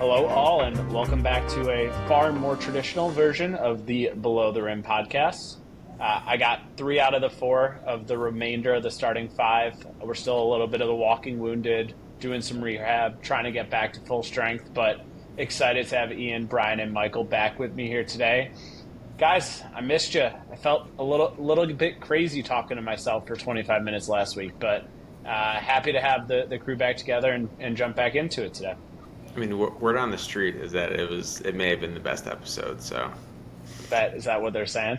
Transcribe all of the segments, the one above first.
Hello, all, and welcome back to a far more traditional version of the Below the Rim podcast. I got 3 out of the 4 of the remainder of the starting 5. We're still a little bit of the walking wounded, doing some rehab, trying to get back to full strength, but excited to have Ian, Brian, and Michael back with me here today. Guys, I missed you. I felt a little bit crazy talking to myself for 25 minutes last week, but happy to have the crew back together and jump back into it today. I mean, word on the street is that it may have been the best episode. So Is that what they're saying?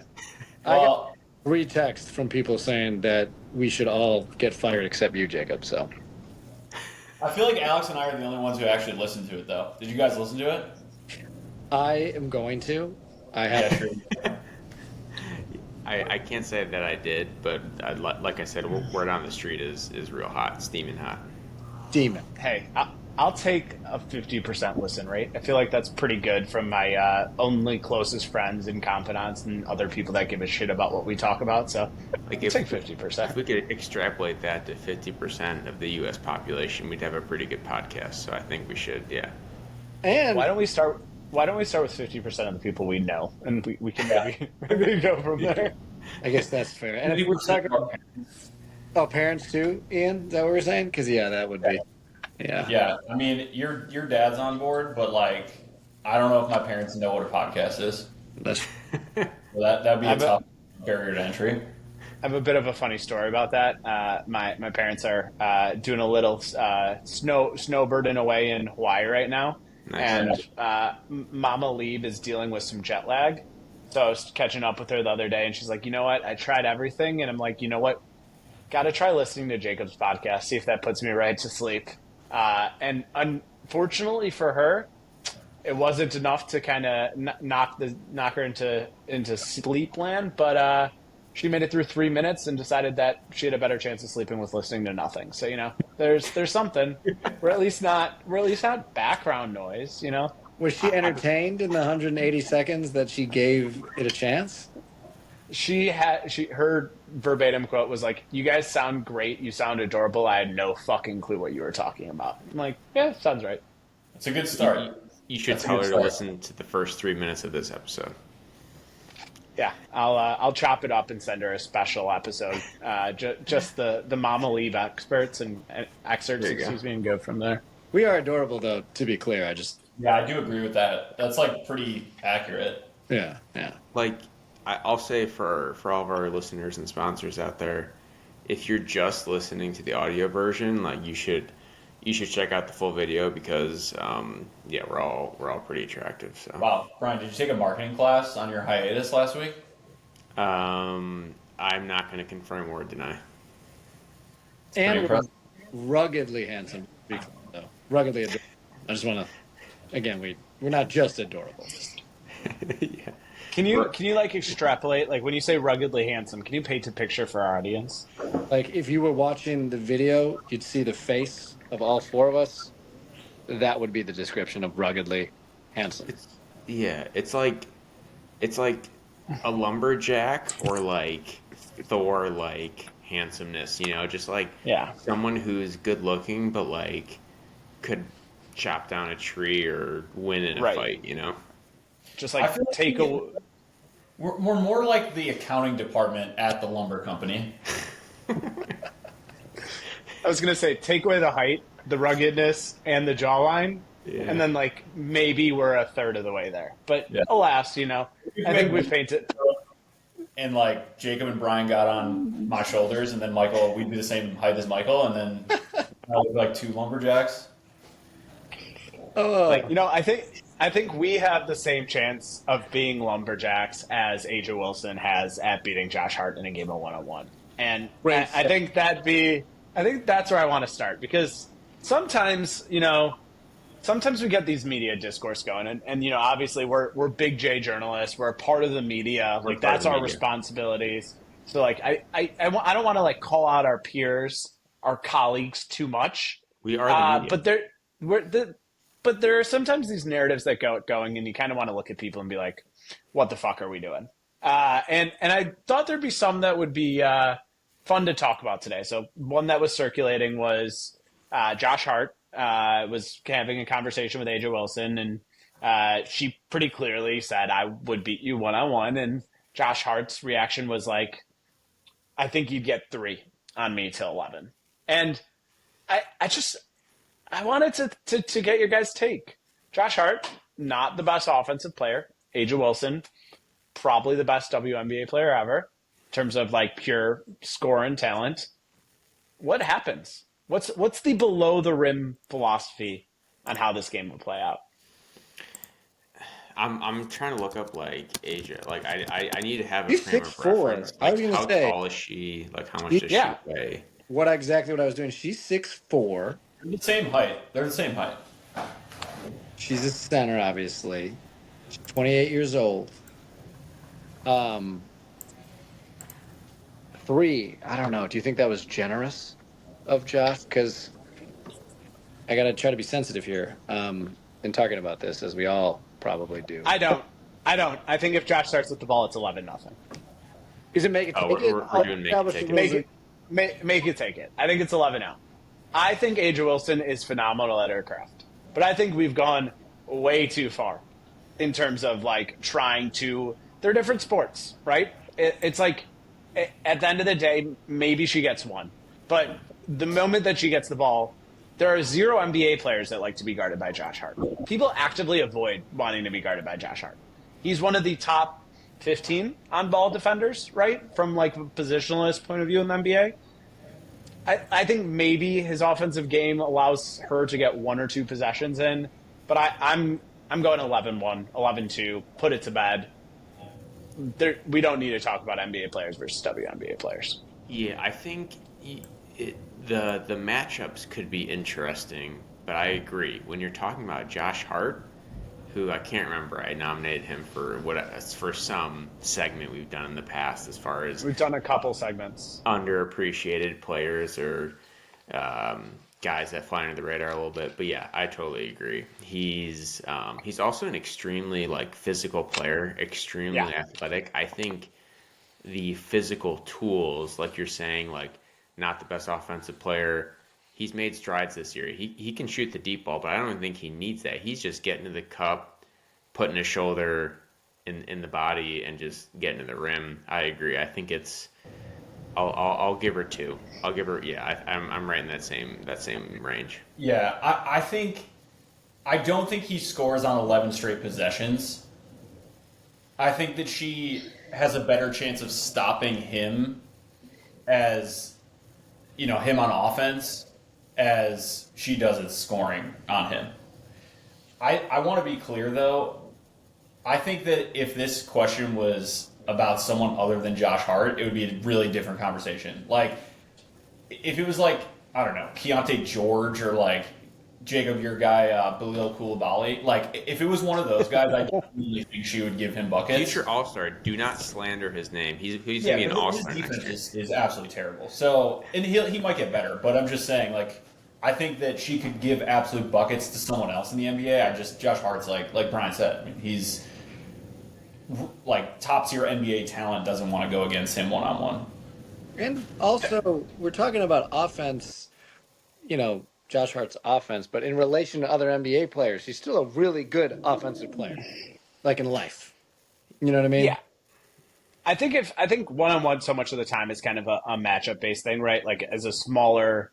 I got 3 texts from people saying that we should all get fired except you, Jacob. So I feel like Alex and I are the only ones who actually listened to it, though. Did you guys listen to it? I am going to. I have. Yeah, sure. I can't say that I did, but like I said, word on the street is real hot, steaming hot. Demon. Hey, I'll take a 50% listen rate. I feel like that's pretty good from my only closest friends and confidants and other people that give a shit about what we talk about. So Like I'll if take 50%. If we could extrapolate that to 50% of the U.S. population, we'd have a pretty good podcast. So I think we should, yeah. And Why don't we start with 50% of the people we know, and we can maybe go from there. I guess that's fair. And if we're talking about parents too, Ian, is that what we're saying? Because that would be. Yeah. Yeah, I mean, your dad's on board, but like, I don't know if my parents know what a podcast is. That's Well, that'd be a tough barrier to entry. I have a bit of a funny story about that. My parents are doing a little snowbirding away in Hawaii right now, Nice. and Mama Lieb is dealing with some jet lag. So I was catching up with her the other day, and she's like, "You know what? I tried everything," and I'm like, "You know what? Got to try listening to Jacob's podcast, see if that puts me right to sleep." And unfortunately for her, it wasn't enough to kind of knock her into sleep land, but she made it through 3 minutes and decided that she had a better chance of sleeping with listening to nothing. So there's something. We're at least not background noise. Was she entertained in the 180 seconds that she gave it a chance? Her verbatim quote was like, "You guys sound great. You sound adorable. I had no fucking clue what you were talking about." I'm like, "Yeah, sounds right." It's a good start. You should That's a tell good her to start. listen to the first 3 minutes of this episode. Yeah, I'll chop it up and send her a special episode, just the Mama Lieb excerpts and There you go. excuse me, and go from there. We are adorable, though. To be clear, Yeah, I do agree with that. That's like pretty accurate. yeah. Like, I'll say for all of our listeners and sponsors out there, if you're just listening to the audio version, like you should check out the full video because we're all pretty attractive. So Wow, Brian, did you take a marketing class on your hiatus last week? I'm not going to confirm or deny. Pretty And impressive. ruggedly handsome. Though. Ruggedly adorable. I just want to. Again, we're not just adorable. Yeah. Can you like extrapolate, like when you say ruggedly handsome? Can you paint a picture for our audience? Like if you were watching the video, you'd see the face of all 4 of us. That would be the description of ruggedly handsome. It's like a lumberjack or like Thor like handsomeness, just like Yeah. someone who's good looking but like could chop down a tree or win in a Right. fight. Just I like feel like take a. We're more like the accounting department at the lumber company. I was gonna say take away the height, the ruggedness, and the jawline, Yeah. and then like maybe we're a third of the way there. But Yeah. alas, I think we've painted. And like Jacob and Brian got on my shoulders, and then Michael, we'd be the same height as Michael, and then I look like 2 lumberjacks. Oh, I think we have the same chance of being lumberjacks as Aja Wilson has at beating Josh Hart in a game of 1-on-1. And Right. I think I think that's where I want to start because sometimes we get these media discourse going, and obviously we're big J journalists, we're a part of the media, like part that's of the our media. responsibilities. So like I don't want to like call out our peers, our colleagues too much. We are the media. But there are sometimes these narratives that going, and you kind of want to look at people and be like, "What the fuck are we doing?" And I thought there'd be some that would be fun to talk about today. So one that was circulating was Josh Hart was having a conversation with AJ Wilson, and she pretty clearly said, "I would beat you 1-on-1." And Josh Hart's reaction was like, "I think you'd get 3 on me till 11." And I wanted to get your guys' take. Josh Hart, not the best offensive player. AJ Wilson, probably the best WNBA player ever in terms of like pure score and talent. What happens? What's the below the rim philosophy on how this game will play out? I'm trying to look up like Asia. Like I need to have a She's frame six of four. reference. I was Like gonna how say tall is she? Like how much she, does she Yeah, weigh? exactly what I was doing. She's 6'4". They're the same height. They're the same height. She's a center, obviously. She's 28 years old. Um, 3. I don't know. Do you think that was generous of Josh? Because I got to try to be sensitive here. In talking about this, as we all probably do. I don't. I don't. I think if Josh starts with the ball, it's 11-0. Is it make it Oh, take it? we're I'll doing make it establish the take it. rules. Make it make it take it. I think it's 11-0. I think Aja Wilson is phenomenal at her craft, but I think we've gone way too far in terms of like trying to. They're different sports, right? It's like at the end of the day, maybe she gets one, but the moment that she gets the ball, there are 0 NBA players that like to be guarded by Josh Hart. People actively avoid wanting to be guarded by Josh Hart. He's one of the top 15 on ball defenders, right? From like a positionalist point of view in the NBA. I think maybe his offensive game allows her to get 1 or 2 possessions in, but I'm going 11-1, 11-2, put it to bed. We don't need to talk about NBA players versus WNBA players. Yeah, I think the matchups could be interesting, but I agree. When you're talking about Josh Hart, who I can't remember, I nominated him for some segment we've done in the past as far as We've done a couple segments. underappreciated players or guys that fly under the radar a little bit. But yeah, I totally agree. He's also an extremely like physical player, extremely Yeah. athletic. I think the physical tools, like you're saying, like not the best offensive player. He's made strides this year. He can shoot the deep ball, but I don't think he needs that. He's just getting to the cup, putting his shoulder in the body, and just getting to the rim. I agree. I think it's. I'll give her 2. I'll give her I'm right in that same range. Yeah, I don't think he scores on 11 straight possessions. I think that she has a better chance of stopping him as him on offense as she does at scoring on him. I want to be clear though. I think that if this question was about someone other than Josh Hart, it would be a really different conversation. Like, if it was like, I don't know, Keontae George or like Jacob, your guy, Bilal Koulibaly, like, if it was one of those guys, I definitely think she would give him buckets. Future All-Star, do not slander his name. He's going to be an but All-Star his next year. defense is absolutely terrible. So, and he might get better, but I'm just saying, like, I think that she could give absolute buckets to someone else in the NBA. Josh Hart's like Brian said, I mean, he's like top tier NBA talent doesn't want to go against him 1-on-1. And also, we're talking about offense, Josh Hart's offense, but in relation to other NBA players, he's still a really good offensive player, like in life. You know what I mean? Yeah. I think 1-on-1 so much of the time is kind of a matchup based thing, right? Like as a smaller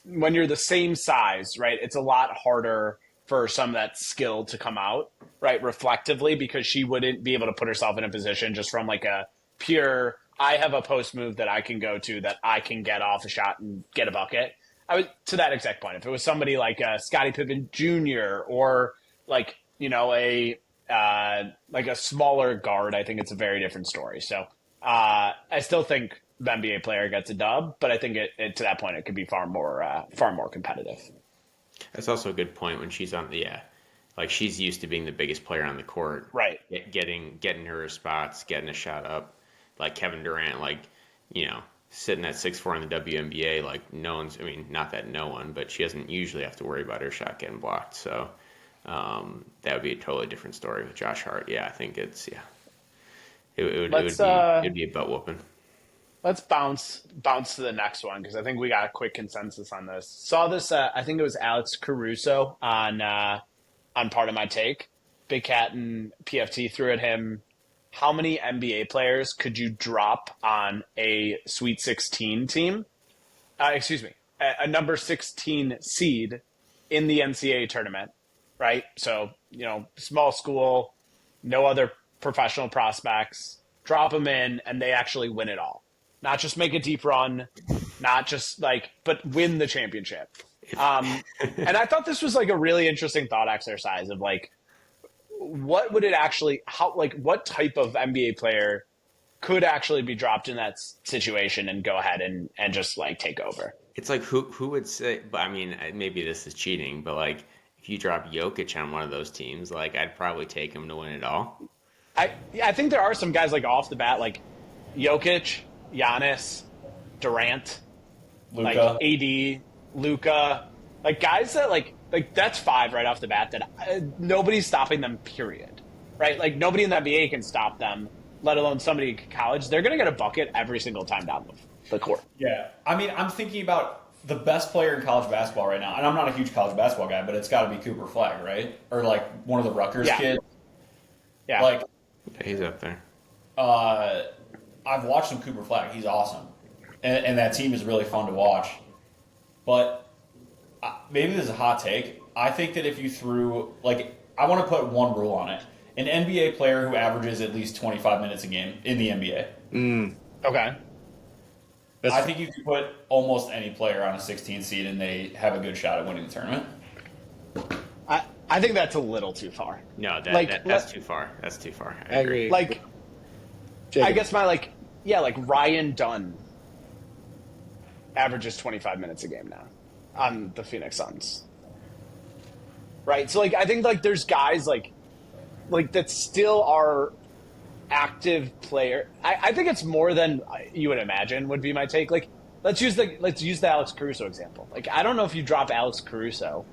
when you're the same size, right, it's a lot harder for some of that skill to come out, right, reflectively, because she wouldn't be able to put herself in a position just from like a pure, I have a post move that I can go to that I can get off a shot and get a bucket. I would, to that exact point, if it was somebody like Scottie Pippen Jr. or like, like a smaller guard, I think it's a very different story. So I still think the NBA player gets a dub, but I think it to that point it could be far more competitive. That's also a good point when she's on like she's used to being the biggest player on the court, Right. getting her spots, getting a shot up, like Kevin Durant, like sitting at 6'4" in the WNBA, like no one's. I mean, not that no one, but she doesn't usually have to worry about her shot getting blocked. So that would be a totally different story with Josh Hart. Yeah, I think it's it would be a butt whooping. let's bounce to the next one because I think we got a quick consensus on this. Saw this. I think it was Alex Caruso on Part of My Take. Big Cat and PFT threw at him. How many NBA players could you drop on a Sweet 16 team? Excuse me, a number 16 seed in the NCAA tournament, right? So, small school, no other professional prospects, drop them in, and they actually win it all. Not just make a deep run, not just but win the championship. And I thought this was like a really interesting thought exercise of what would it actually, what type of NBA player could actually be dropped in that situation and go ahead and just take over. It's like who would say? But I mean, maybe this is cheating, but if you drop Jokic on one of those teams, I'd probably take him to win it all. I think there are some guys off the bat Jokic, Giannis, Durant, Luka. AD, Luka, guys that that's five right off the bat that nobody's stopping them. Period. Right? Nobody in the NBA can stop them, let alone somebody in college. They're going to get a bucket every single time down the court. Yeah. I mean, I'm thinking about the best player in college basketball right now, and I'm not a huge college basketball guy, but it's got to be Cooper Flag, right? Or one of the Rutgers kids. Yeah. He's up there. I've watched some Cooper Flag. He's awesome, and that team is really fun to watch. But maybe this is a hot take. I think that if you threw I want to put one rule on it: an NBA player who averages at least 25 minutes a game in the NBA. Okay. I think you could put almost any player on a 16 seed and they have a good shot at winning the tournament. I think that's a little too far. No, that's too far. That's too far. I agree. I guess Ryan Dunn averages 25 minutes a game now on the Phoenix Suns. Right? So I think there's guys that still are active player. I think it's more than you would imagine would be my take. Let's use the Alex Caruso example. I don't know if you drop Alex Caruso,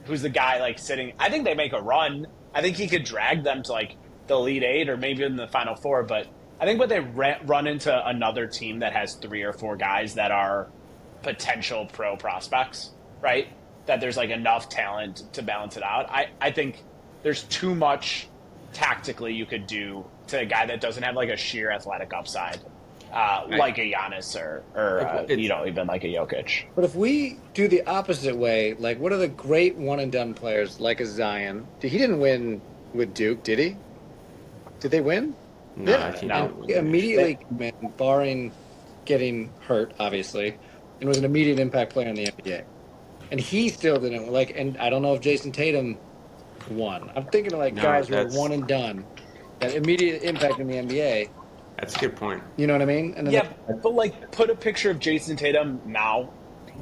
who's the guy sitting. I think they make a run. I think he could drag them to the Elite Eight or maybe in the Final Four. But I think when they run into another team that has 3 or 4 guys that are potential pro prospects, right? That there's enough talent to balance it out. I think there's too much tactically you could do to a guy that doesn't have a sheer athletic upside, like a Giannis or even like a Jokic. But if we do the opposite way, what are the great one and done players like a Zion? He didn't win with Duke, did he? Did they win? No. He immediately, barring getting hurt, obviously, and was an immediate impact player in the NBA. And he still didn't and I don't know if Jason Tatum won. I'm thinking of guys who are one and done, that immediate impact in the NBA. That's a good point. You know what I mean? And then but put a picture of Jason Tatum now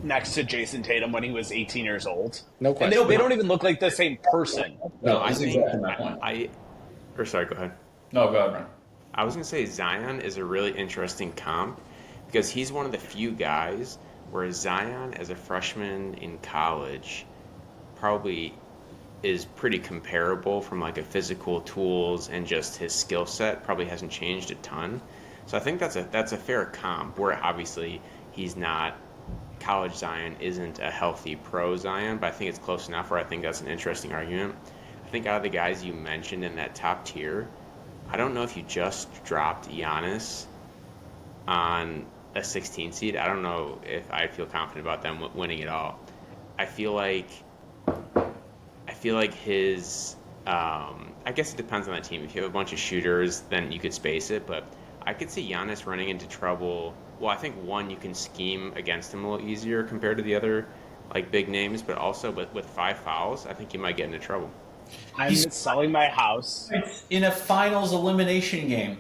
next to Jason Tatum when he was 18 years old. No question. And they don't even look like the same person. No, I think exactly my point. sorry, go ahead. No, go ahead, man. I was going to say Zion is a really interesting comp because he's one of the few guys where Zion as a freshman in college probably is pretty comparable from a physical tools and just his skill set probably hasn't changed a ton. So I think that's a fair comp where obviously he's not college Zion isn't a healthy pro Zion, but I think it's close enough where I think that's an interesting argument. I think out of the guys you mentioned in that top tier, I don't know if you just dropped Giannis on a 16 seed. I don't know if I feel confident about them winning it all. I feel like his I guess it depends on the team. If you have a bunch of shooters, then you could space it, but I could see Giannis running into trouble. Well, I think one, you can scheme against him a little easier compared to the other big names, but also with 5 fouls, I think you might get into trouble. I'm selling my house in a finals elimination game.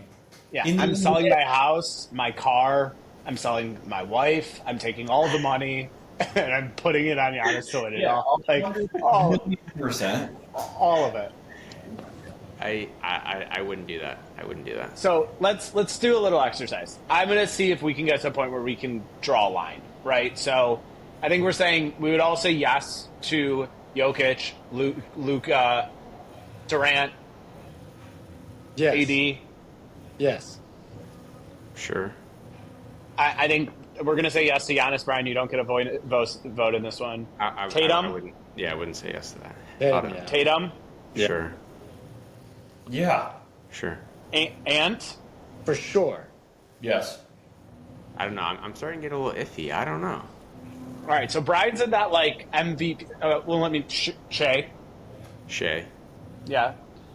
Yeah, I'm selling my house, my car. I'm selling my wife. I'm taking all the money and I'm putting it on Giannis to win it all. All of it. I wouldn't do that. I wouldn't do that. So let's do a little exercise. I'm gonna see if we can get to a point where we can draw a line, right? So I think we're saying we would all say yes to Jokic, Luka, Durant, yes. AD. Yes. Sure. I think we're gonna say yes to Giannis. Brian, you don't get a vote in this one. I Tatum, wouldn't. Yeah, I wouldn't say yes to that. Tatum, Auto. yeah. Tatum, Yeah. Sure, Yeah. sure. Ant. For sure. Yes. I don't know. I'm starting to get a little iffy. I don't know. All right, so Brian's in that like MVP. Well, let me Shay. Shay. Yeah.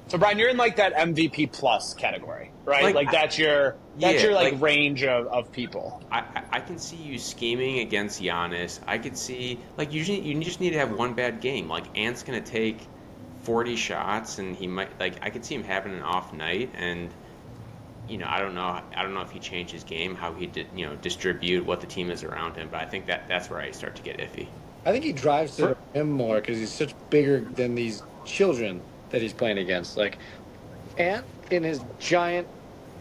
So Brian, you're in like that MVP plus category, right? Like that's your like range of people. I can see you scheming against Giannis. I could see like you just need to have one bad game. Like Ant's gonna take 40 shots and he might like I could see him having an off night and I don't know if he changed his game, how he did distribute what the team is around him, but I think that's where I start to get iffy. I think he drives to the rim more because he's such bigger than these children that he's playing against. Like Ant in his giant,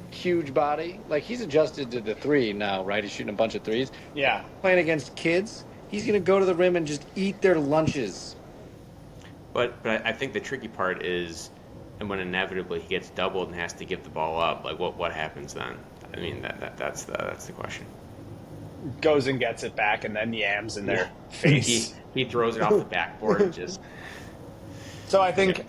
huge body, like he's adjusted to the three now, right? He's shooting a bunch of threes. Yeah. Playing against kids, he's gonna go to the rim and just eat their lunches. But I think the tricky part is, and when inevitably he gets doubled and has to give the ball up, like what happens then? I mean that's the question. Goes and gets it back and then yams in their face. He throws it off the backboard and just. So I think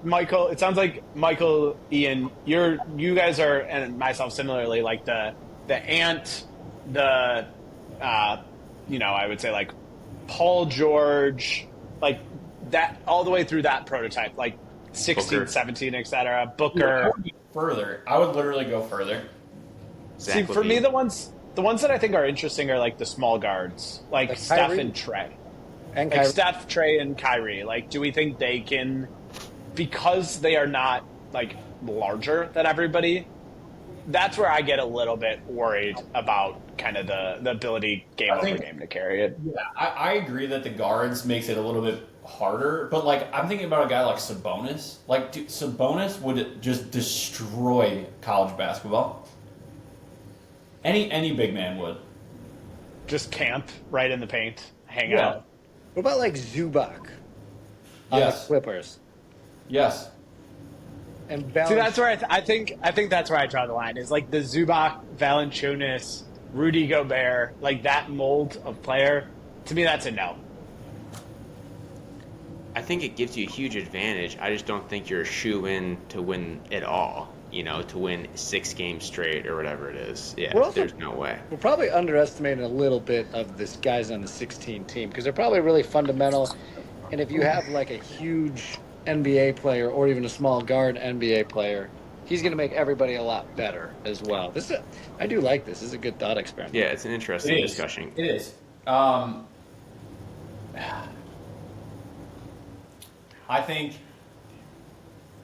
Michael. It sounds like Michael, Ian, you guys are, and myself similarly, like the Ant, I would say like Paul George, like that all the way through that prototype, like 16, Booker. 17, etc. Booker. Further, I would literally go further. See, for me, the ones that I think are interesting are like the small guards, like Steph Kyrie. and Trey. And Like Kyrie. Steph, Trey, and Kyrie. Like, do we think they can, because they are not like larger than everybody? That's where I get a little bit worried about kind of the ability game over game to carry it. Yeah, I agree that the guards makes it a little bit harder, but like I'm thinking about a guy like Sabonis. Like, dude, Sabonis would just destroy college basketball. Any big man would. Just camp right in the paint, hang Yeah. out. What about like Zubac on Yes. the Clippers? Yes. And See, that's where I think that's where I draw the line. Is like the Zubac, Valanciunas, Rudy Gobert, like that mold of player. To me, that's a no. I think it gives you a huge advantage. I just don't think you're a shoe-in to win it all. To win 6 games straight or whatever it is. Yeah, there's no way. We're probably underestimating a little bit of this guys on the 16 team because they're probably really fundamental. And if you have like a huge NBA player or even a small guard NBA player, he's going to make everybody a lot better as well. I do like this. This is a good thought experiment. Yeah, it's an interesting discussion. It is. I think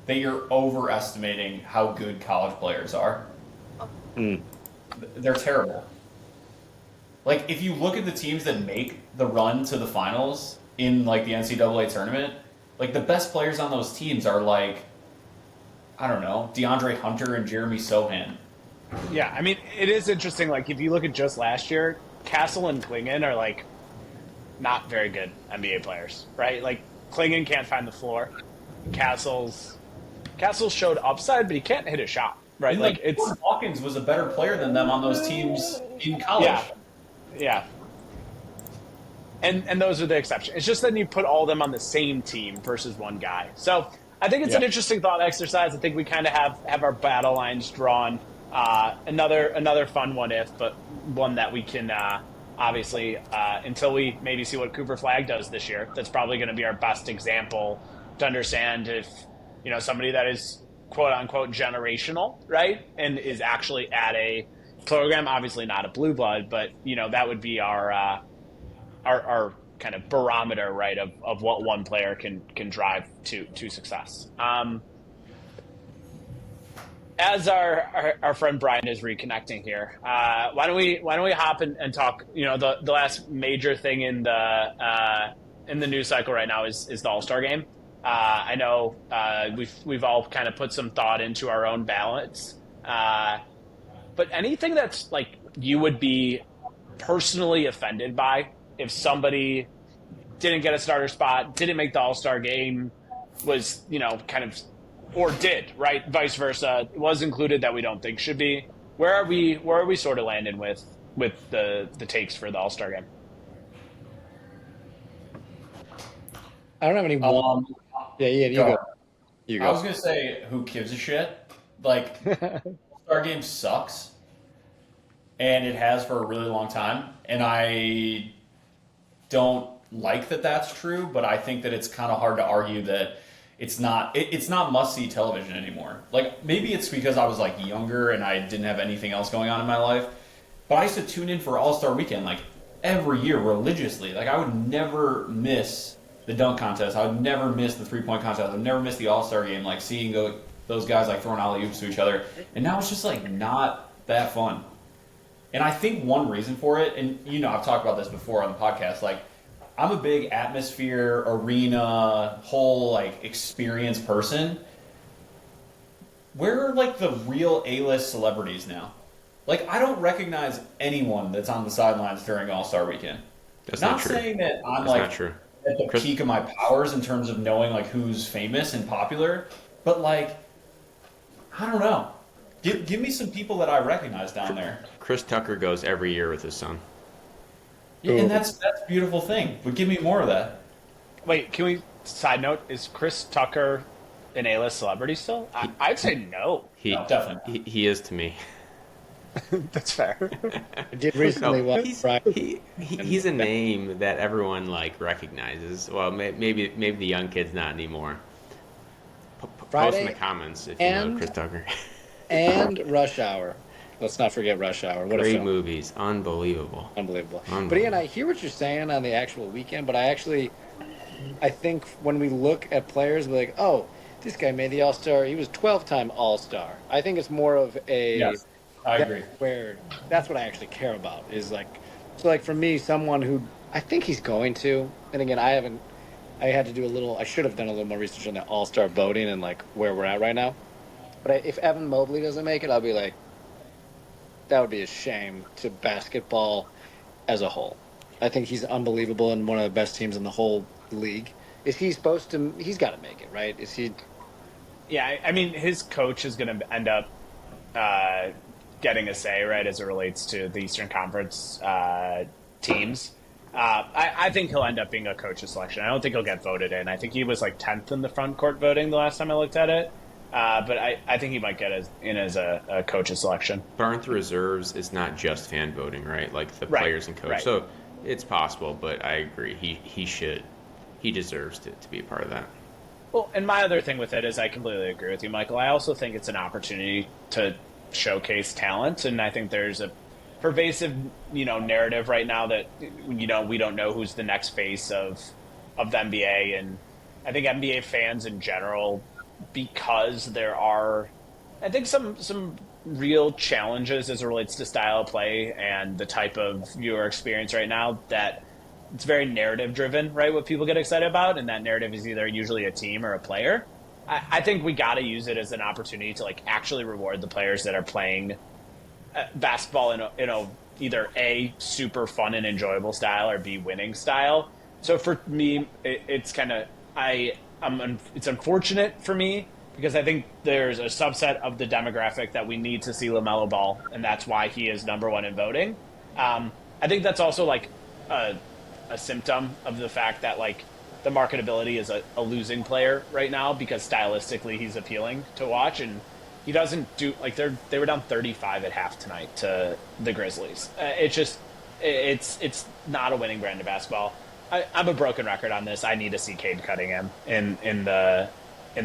that you're overestimating how good college players are. They're terrible. Like, if you look at the teams that make the run to the finals in, like, the NCAA tournament, like, the best players on those teams are, like, I don't know, DeAndre Hunter and Jeremy Sohan. Yeah, I mean, it is interesting. Like, if you look at just last year, Castle and Klingon are, like, not very good NBA players, right? Like, Klingon can't find the floor. Castle showed upside, but he can't hit a shot, right? And, Like, it's Gordon Hawkins was a better player than them on those teams in college. yeah. And those are the exceptions. It's just that you put all of them on the same team versus one guy. So I think it's an interesting thought exercise. I think we kind of have our battle lines drawn. Another fun one if, but one that we can obviously until we maybe see what Cooper Flagg does this year. That's probably going to be our best example to understand if somebody that is quote unquote generational, right, and is actually at a program, obviously not a blue blood, but that would be our kind of barometer, right, of what one player can drive to success. As our friend Brian is reconnecting here, why don't we hop and talk? The last major thing in the news cycle right now is the All-Star game. I know we've all kind of put some thought into our own ballots, but anything that's like you would be personally offended by if somebody didn't get a starter spot, didn't make the All-Star game, was kind of, or did, right, vice versa, was included that we don't think should be. Where are we sort of landing with with the takes for the All Star game. I don't have any more. Um, Yeah, yeah, you go go. ahead. You I was go. gonna say, who gives a shit? Like, All-Star Game sucks, and it has for a really long time, and I don't like that that's true, but I think that it's kind of hard to argue that it's not must see television anymore. Like maybe it's because I was like younger and I didn't have anything else going on in my life, but I used to tune in for All Star Weekend like every year religiously. Like I would never miss the dunk contest. I would never miss the 3-point contest. I would never miss the All Star game. Like seeing those guys like throwing alley oops to each other, and now it's just like not that fun. And I think one reason for it, and I've talked about this before on the podcast, like I'm a big atmosphere, arena, whole like experience person. Where are like the real A-list celebrities now? Like I don't recognize anyone that's on the sidelines during All-Star weekend. That's not Not true. saying that I'm That's like not true. at the Chris peak of my powers in terms of knowing like who's famous and popular, but like I don't know. Give me some people that I recognize down there. Chris Tucker goes every year with his son. Yeah, and that's a beautiful thing. But give me more of that. Wait, can we side note? Is Chris Tucker an A-list celebrity still? I'd say no. He No, definitely not. he is to me. That's fair. I did recently No, watch Friday. he's a name that everyone like recognizes. Well, maybe the young kids not anymore. Post in the Friday comments if you know and Chris Tucker. and Rush Hour. Let's not forget Rush Hour. What a Great film. movies, unbelievable. Unbelievable. But Unbelievable. Ian, I hear what you're saying on the actual weekend, but I think when we look at players, we're like, oh, this guy made the All Star. He was 12-time All Star. I think it's more of a Yes, I agree. where that's what I actually care about is like, so like for me, someone who I think he's going to, and again, I had to do I should have done a little more research on the All Star voting and like where we're at right now. But if Evan Mobley doesn't make it, I'll be like, that would be a shame to basketball as a whole. I think he's unbelievable and one of the best teams in the whole league. Is he supposed to? He's got to make it, right? Is he? Yeah, I mean, his coach is going to end up getting a say, right, as it relates to the Eastern Conference teams. I think he'll end up being a coach's selection. I don't think he'll get voted in. I think he was like 10th in the front court voting the last time I looked at it. But I think he might get in as a coach's selection. But aren't the reserves is not just fan voting, right? Like the Right, players and coach. right. So it's possible, but I agree. He deserves to be a part of that. Well, and my other thing with it is I completely agree with you, Michael. I also think it's an opportunity to showcase talent, and I think there's a pervasive, narrative right now that we don't know who's the next face of the NBA, and I think NBA fans in general, because there are, I think some real challenges as it relates to style of play and the type of viewer experience right now that it's very narrative driven, right? What people get excited about, and that narrative is either usually a team or a player. I think we got to use it as an opportunity to like actually reward the players that are playing basketball in a either A, super fun and enjoyable style, or B, winning style. So for me, it's kind of it's unfortunate for me because I think there's a subset of the demographic that we need to see LaMelo Ball, and that's why he is number one in voting. I think that's also like a symptom of the fact that like the marketability is a losing player right now because stylistically he's appealing to watch, and he doesn't do like they were down 35 at half tonight to the Grizzlies. It's not a winning brand of basketball. I'm a broken record on this. I need to see Cade Cunningham in the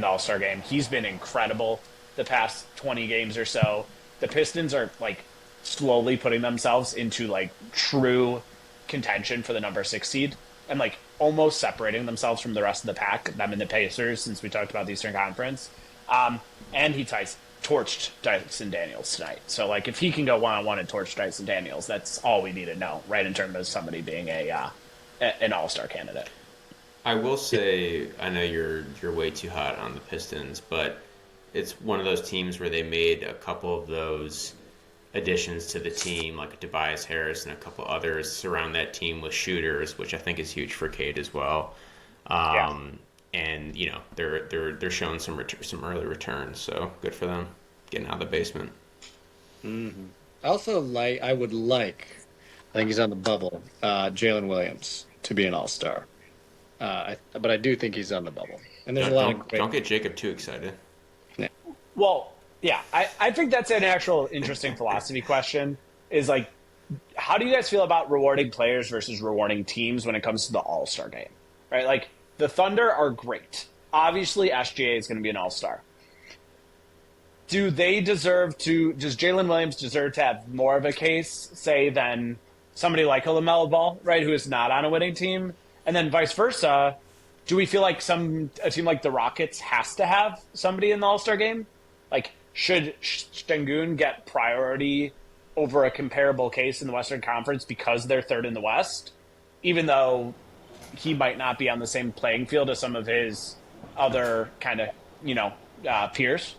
All-Star game. He's been incredible the past 20 games or so. The Pistons are like slowly putting themselves into like true contention for the number 6 seed and like almost separating themselves from the rest of the pack, them and the Pacers, since we talked about the Eastern Conference. And he torched Dyson Daniels tonight. So like if he can go one-on-one and torch Dyson Daniels, that's all we need to know, right, in terms of somebody being an all-star candidate. I will say, I know you're way too hot on the Pistons, but it's one of those teams where they made a couple of those additions to the team, like Tobias Harris and a couple others, surround that team with shooters, which I think is huge for Cade as well. And they're showing some early returns, so good for them getting out of the basement. Mm-hmm. Also, I would like think he's on the bubble. Jalen Williams to be an All-Star. But I do think he's on the bubble. And there's a lot of great. Don't get Jacob too excited. Yeah. Well, yeah, I think that's an actual interesting philosophy question. Is like, how do you guys feel about rewarding players versus rewarding teams when it comes to the All-Star game? Right? Like, the Thunder are great. Obviously, SGA is going to be an All-Star. Does Jalen Williams deserve to have more of a case, say, than somebody like a LaMelo Ball, right, who is not on a winning team? And then vice versa, do we feel like a team like the Rockets has to have somebody in the All-Star game? Like, should Şengün get priority over a comparable case in the Western Conference because they're third in the West, even though he might not be on the same playing field as some of his other kind of, peers?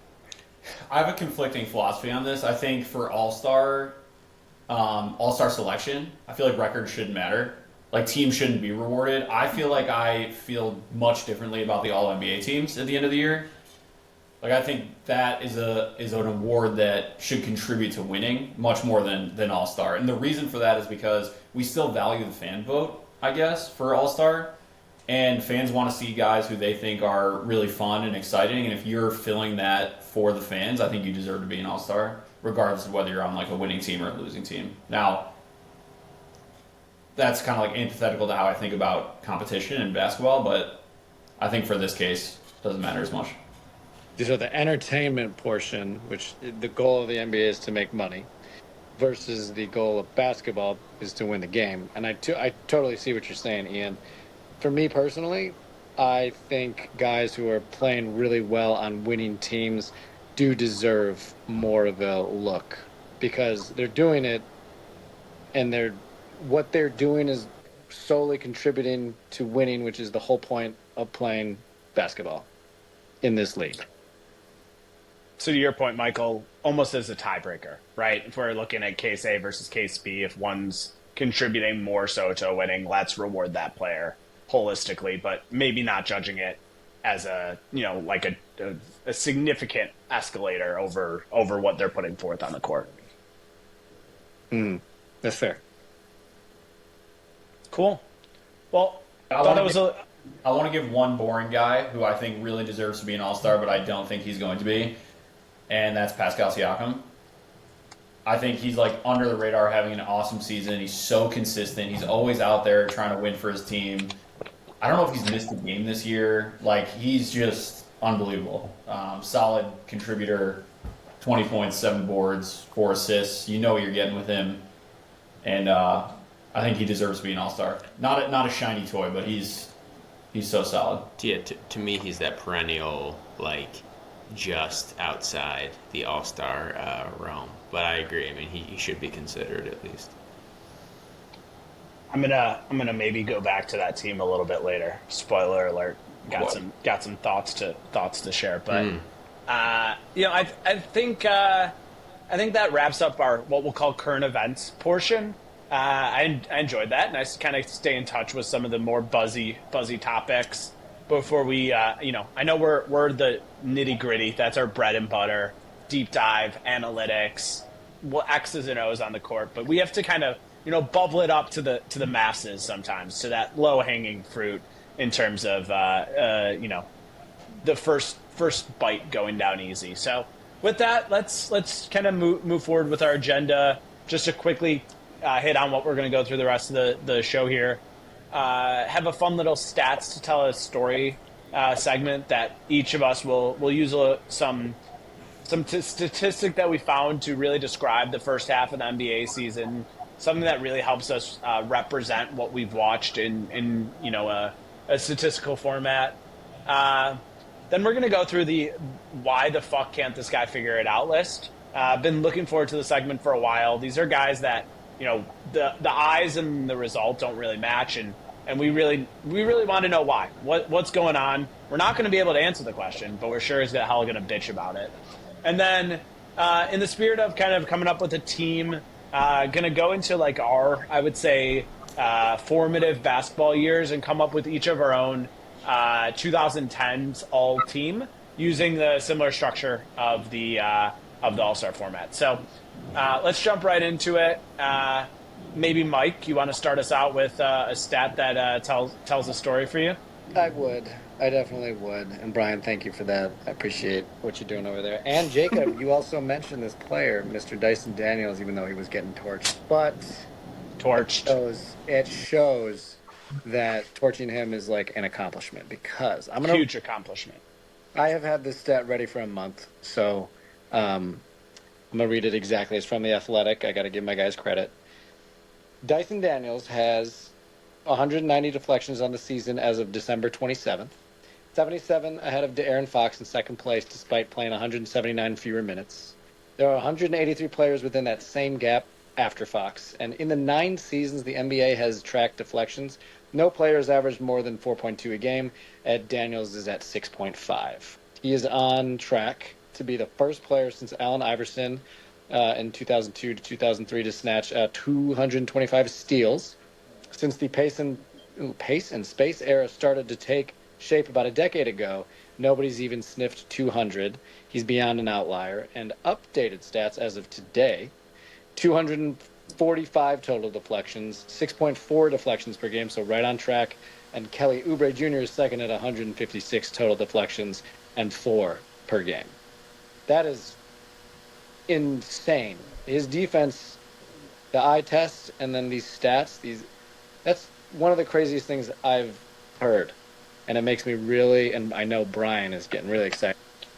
I have a conflicting philosophy on this. I think for All-Star selection, I feel like records shouldn't matter. Like, teams shouldn't be rewarded. I feel much differently about the All-NBA teams at the end of the year. Like, I think that is an award that should contribute to winning much more than All-Star. And the reason for that is because we still value the fan vote, I guess, for All-Star. And fans want to see guys who they think are really fun and exciting. And if you're filling that for the fans, I think you deserve to be an All-Star, regardless of whether you're on like a winning team or a losing team. Now, that's kind of like antithetical to how I think about competition in basketball, but I think for this case, it doesn't matter as much. So the entertainment portion, which the goal of the NBA is to make money, versus the goal of basketball is to win the game. And I totally see what you're saying, Ian. For me personally, I think guys who are playing really well on winning teams do deserve more of a look because they're doing it and what they're doing is solely contributing to winning, which is the whole point of playing basketball in this league. So to your point, Michael, almost as a tiebreaker, right? If we're looking at case A versus case B, if one's contributing more so to winning, let's reward that player holistically, but maybe not judging it as a significant escalator over what they're putting forth on the court. That's fair. Cool. Well, I want to give one boring guy who I think really deserves to be an All-Star, but I don't think he's going to be, and that's Pascal Siakam. I think he's like under the radar, having an awesome season. He's so consistent. He's always out there trying to win for his team. I don't know if he's missed a game this year. Like, he's just unbelievable. Solid contributor, 20 points, 7 boards, 4 assists. You know what you're getting with him. And I think he deserves to be an All-Star. Not a shiny toy, but he's so solid. Yeah, to me, he's that perennial, like, just outside the All-Star realm. But I agree. I mean, he should be considered at least. I'm gonna maybe go back to that team a little bit later. Spoiler alert. Got some thoughts to share, but I think that wraps up our what we'll call current events portion. I enjoyed that. Nice to kind of stay in touch with some of the more buzzy topics before we I know we're the nitty gritty. That's our bread and butter. Deep dive analytics, X's and O's on the court, but we have to kind of bubble it up to the masses sometimes, to that low hanging fruit in terms of the first bite going down easy. So with that, let's kind of move forward with our agenda. Just to quickly hit on what we're going to go through the rest of the show here. Have a fun little stats to tell a story segment that each of us will use some statistic that we found to really describe the first half of the NBA season. Something that really helps us represent what we've watched in a statistical format. Then we're going to go through the why the fuck can't this guy figure it out list. I've been looking forward to the segment for a while. These are guys that the eyes and the result don't really match, and we really want to know why. What's going on? We're not going to be able to answer the question, but we're sure as hell going to bitch about it. And then in the spirit of kind of coming up with a team. Going to go into like our, I would say, formative basketball years and come up with each of our own 2010s all team using the similar structure of the All-Star format. So let's jump right into it. Maybe Mike, you want to start us out with a stat that tells a story for you? I would. I definitely would. And Brian, thank you for that. I appreciate what you're doing over there. And Jacob, you also mentioned this player, Mr. Dyson Daniels, even though he was getting torched. But Torched. it shows that torching him is like an accomplishment because Huge accomplishment. I have had this stat ready for a month, so I'm gonna read it exactly. It's from the Athletic. I got to give my guys credit. Dyson Daniels has 190 deflections on the season as of December 27th. 77 ahead of De'Aaron Fox in second place, despite playing 179 fewer minutes. There are 183 players within that same gap after Fox, and in the 9 seasons the NBA has tracked deflections, no player has averaged more than 4.2 a game. Ed Daniels is at 6.5. He is on track to be the first player since Allen Iverson in 2002 to 2003 to snatch 225 steals. Since the pace and space era started to take shape about a decade ago, nobody's even sniffed 200. He's beyond an outlier. And updated stats as of today, 245 total deflections, 6.4 deflections per game, so right on track. And Kelly Oubre Jr. is second at 156 total deflections and 4 per game. That is insane. His defense, the eye test, and then these stats, that's one of the craziest things I've heard. And it makes me really, and I know Brian is getting really excited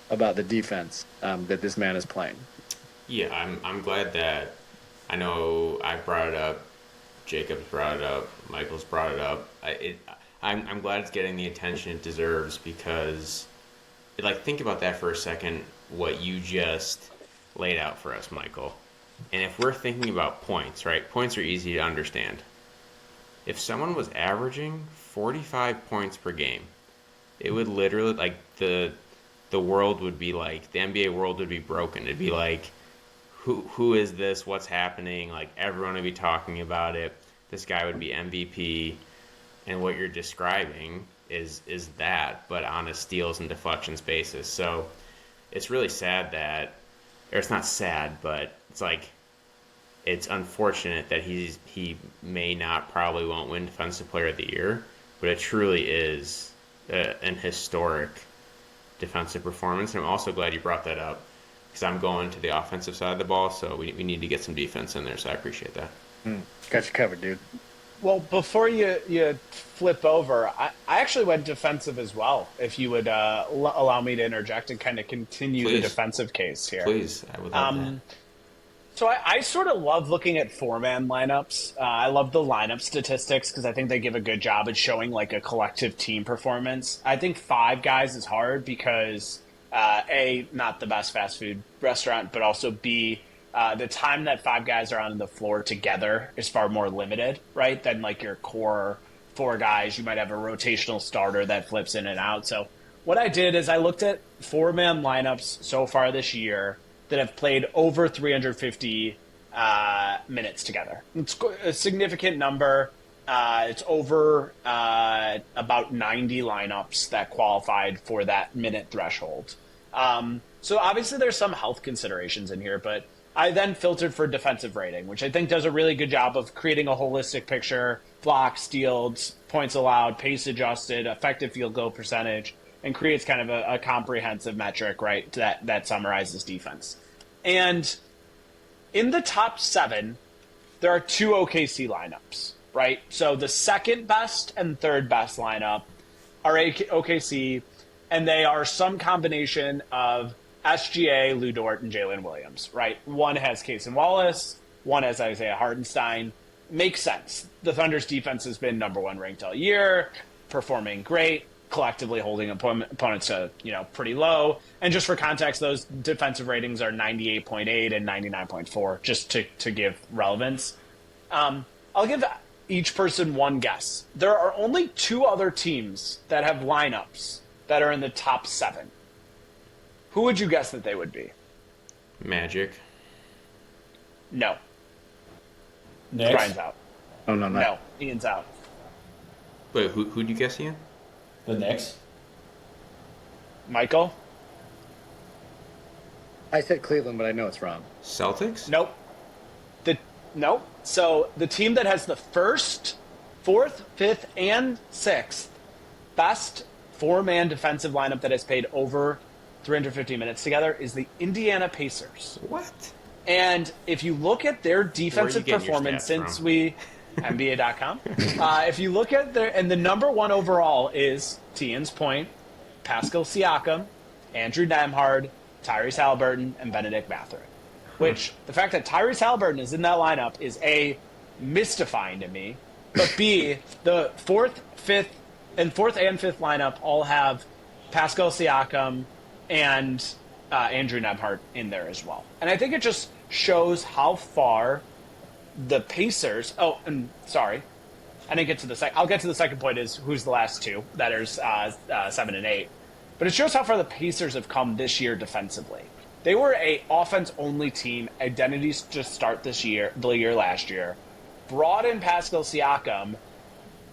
about the defense that this man is playing. Yeah, I'm glad that I know I brought it up, Jacob's brought it up, Michael's brought it up. I'm glad it's getting the attention it deserves because, like, think about that for a second. What you just laid out for us, Michael. And if we're thinking about points, right? Points are easy to understand. If someone was averaging 45 points per game, it would literally, like, the world would be like, the NBA world would be broken. It'd be like, who is this? What's happening? Like, everyone would be talking about it. This guy would be MVP. And what you're describing is that, but on a steals and deflections basis. So it's really sad that, or it's not sad, but it's like, it's unfortunate that he may not, probably won't win Defensive Player of the Year, but it truly is an historic defensive performance. And I'm also glad you brought that up because I'm going to the offensive side of the ball, so we need to get some defense in there, so I appreciate that. Got you covered, dude. Well, before you flip over, I actually went defensive as well. If you would allow me to interject and kind of continue the defensive case here. Please, I would love that. So I sort of love looking at four-man lineups. I love the lineup statistics because I think they give a good job at showing like a collective team performance. I think 5 guys is hard because A, not the best fast food restaurant, but also B, the time that 5 guys are on the floor together is far more limited, right? Than like your core 4 guys. You might have a rotational starter that flips in and out. So what I did is I looked at 4-man lineups so far this year that have played over 350 minutes together. It's a significant number. It's over about 90 lineups that qualified for that minute threshold. So obviously there's some health considerations in here, but I then filtered for defensive rating, which I think does a really good job of creating a holistic picture: blocks, steals, points allowed, pace adjusted, effective field goal percentage, and creates kind of a comprehensive metric, right, that summarizes defense. And in the top 7, there are 2 OKC lineups, right? So the second best and third best lineup are OKC, and they are some combination of SGA, Lou Dort, and Jalen Williams, right? One has Cason Wallace, one has Isaiah Hartenstein. Makes sense. The Thunder's defense has been number 1 ranked all year, performing great, collectively holding opponents to, pretty low. And just for context, those defensive ratings are 98.8 and 99.4, just to give relevance. I'll give each person one guess. There are only 2 other teams that have lineups that are in the top 7. Who would you guess that they would be? Magic. No. Knicks? Brian's out. Oh, no. No, Ian's out. Wait, who'd you guess, Ian? The Knicks? Michael? I said Cleveland, but I know it's wrong. Celtics? Nope. Nope. So the team that has the first, fourth, fifth, and sixth best four-man defensive lineup that has played over 350 minutes together is the Indiana Pacers. What? And if you look at their Where are you defensive getting your performance stats since from? NBA.com, if you look at their, and the number one overall is Tian's Point, Pascal Siakam, Andrew Nemhard, Tyrese Halliburton, and Benedict Mathurin. Which, the fact that Tyrese Halliburton is in that lineup is A, mystifying to me, but B, the fourth and fifth lineup all have Pascal Siakam and Andrew Nemhart in there as well. And I think it just shows how far the Pacers. Oh, and sorry, I didn't get to the second. I'll get to the second point. Is who's the last two? That is 7 and 8. But it shows how far the Pacers have come this year defensively. They were a offense only team. Identities just start the year last year. Brought in Pascal Siakam,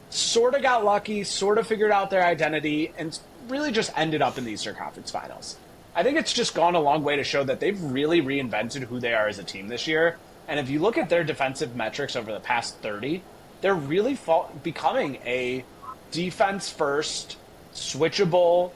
sort of got lucky, sort of figured out their identity, and really just ended up in the Eastern Conference Finals. I think it's just gone a long way to show that they've really reinvented who they are as a team this year. And if you look at their defensive metrics over the past 30, they're really becoming a defense-first, switchable,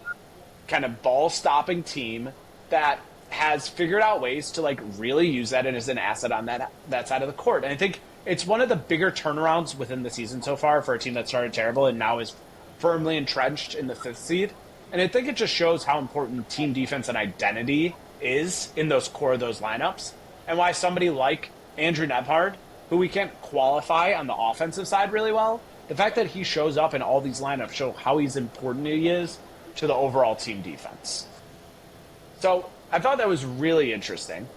kind of ball-stopping team that has figured out ways to really use that as an asset on that side of the court. And I think it's one of the bigger turnarounds within the season so far for a team that started terrible and now is firmly entrenched in the fifth seed. And I think it just shows how important team defense and identity is in those core of those lineups, and why somebody like Andrew Nemhard, who we can't qualify on the offensive side really well, the fact that he shows up in all these lineups show how important he is to the overall team defense. So I thought that was really interesting.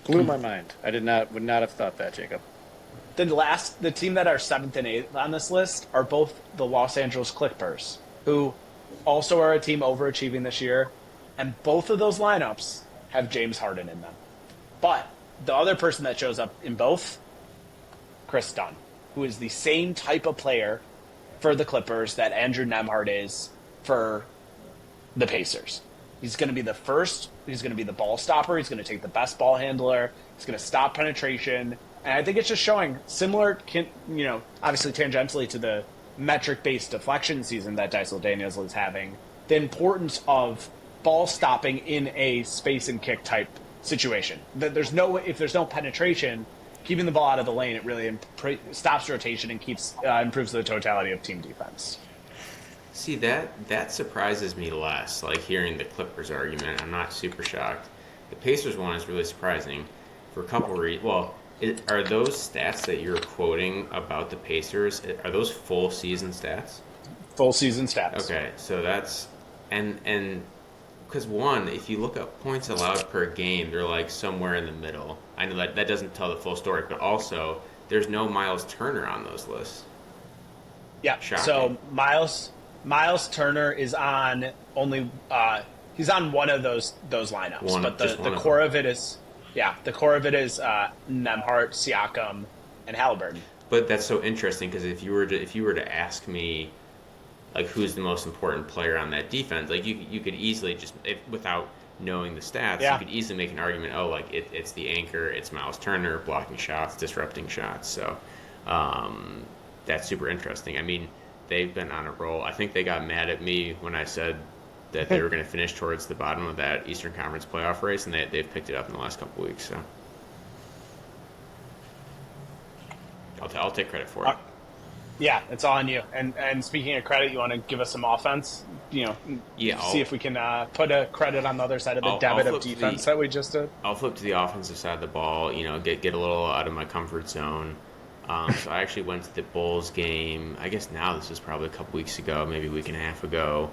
Blew my mind. I would not have thought that, Jacob. The team that are 7th and 8th on this list are both the Los Angeles Clippers, who also are a team overachieving this year, and both of those lineups have James Harden in them. But the other person that shows up in both, Chris Dunn, who is the same type of player for the Clippers that Andrew Nemhard is for the Pacers. He's going to be the first. He's going to be the ball stopper. He's going to take the best ball handler. He's going to stop penetration. And I think it's just showing similar, obviously tangentially to the metric-based deflection season that Dysel Daniels is having, the importance of ball stopping in a space and kick type situation. If there's no penetration, keeping the ball out of the lane, it really stops rotation and improves the totality of team defense. See, that surprises me less, hearing the Clippers argument. I'm not super shocked. The Pacers one is really surprising for a couple of reasons. Well, are those stats that you're quoting about the Pacers, are those full season stats? Full season stats. Okay, so that's... And because one, if you look up points allowed per game, they're somewhere in the middle. I know that doesn't tell the full story, but also there's no Miles Turner on those lists. Yeah. Shocking. So Miles Turner is on only he's on one of those lineups, but the core of it is Nemhart, Siakam, and Halliburton. But that's so interesting because if you were to ask me who's the most important player on that defense, you could easily without knowing the stats, you could easily make an argument. It's the anchor, it's Miles Turner blocking shots, disrupting shots. So that's super interesting. I mean, they've been on a roll. I think they got mad at me when I said that they were going to finish towards the bottom of that Eastern Conference playoff race, and they've picked it up in the last couple of weeks. So I'll take credit for it. Yeah, it's all on you. And speaking of credit, you want to give us some offense? See if we can put a credit on the other side of the debit of defense that we just did. I'll flip to the offensive side of the ball. Get a little out of my comfort zone. So I actually went to the Bulls game. I guess now this was probably a couple weeks ago, maybe a week and a half ago,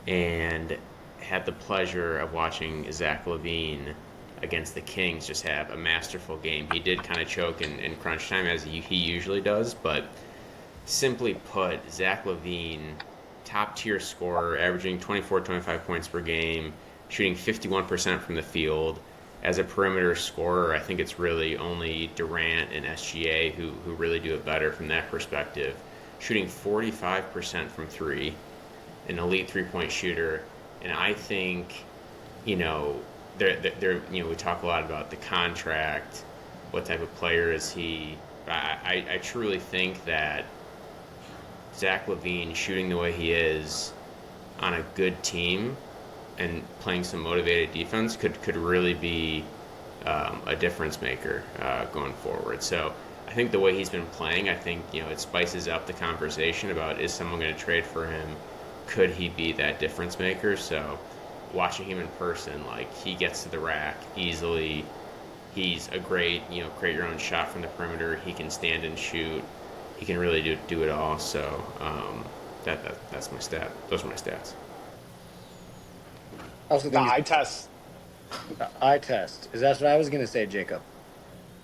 and had the pleasure of watching Zach LaVine against the Kings just have a masterful game. He did kind of choke in crunch time, as he usually does, but simply put, Zach LaVine, top-tier scorer, averaging 24, 25 points per game, shooting 51% from the field. As a perimeter scorer, I think it's really only Durant and SGA who really do it better from that perspective. Shooting 45% from three, an elite three-point shooter, and I think, we talk a lot about the contract What type of player is he? I truly think that Zach LaVine shooting the way he is on a good team and playing some motivated defense could really be a difference maker going forward. So I think the way he's been playing, I think it spices up the conversation about is someone going to trade for him? Could he be that difference maker? So watching him in person, like he gets to the rack easily. He's a great, create your own shot from the perimeter. He can stand and shoot. He can really do it all. So that's my stat. Those are my stats. I also The think eye test. the eye test is that's what I was going to say, Jacob.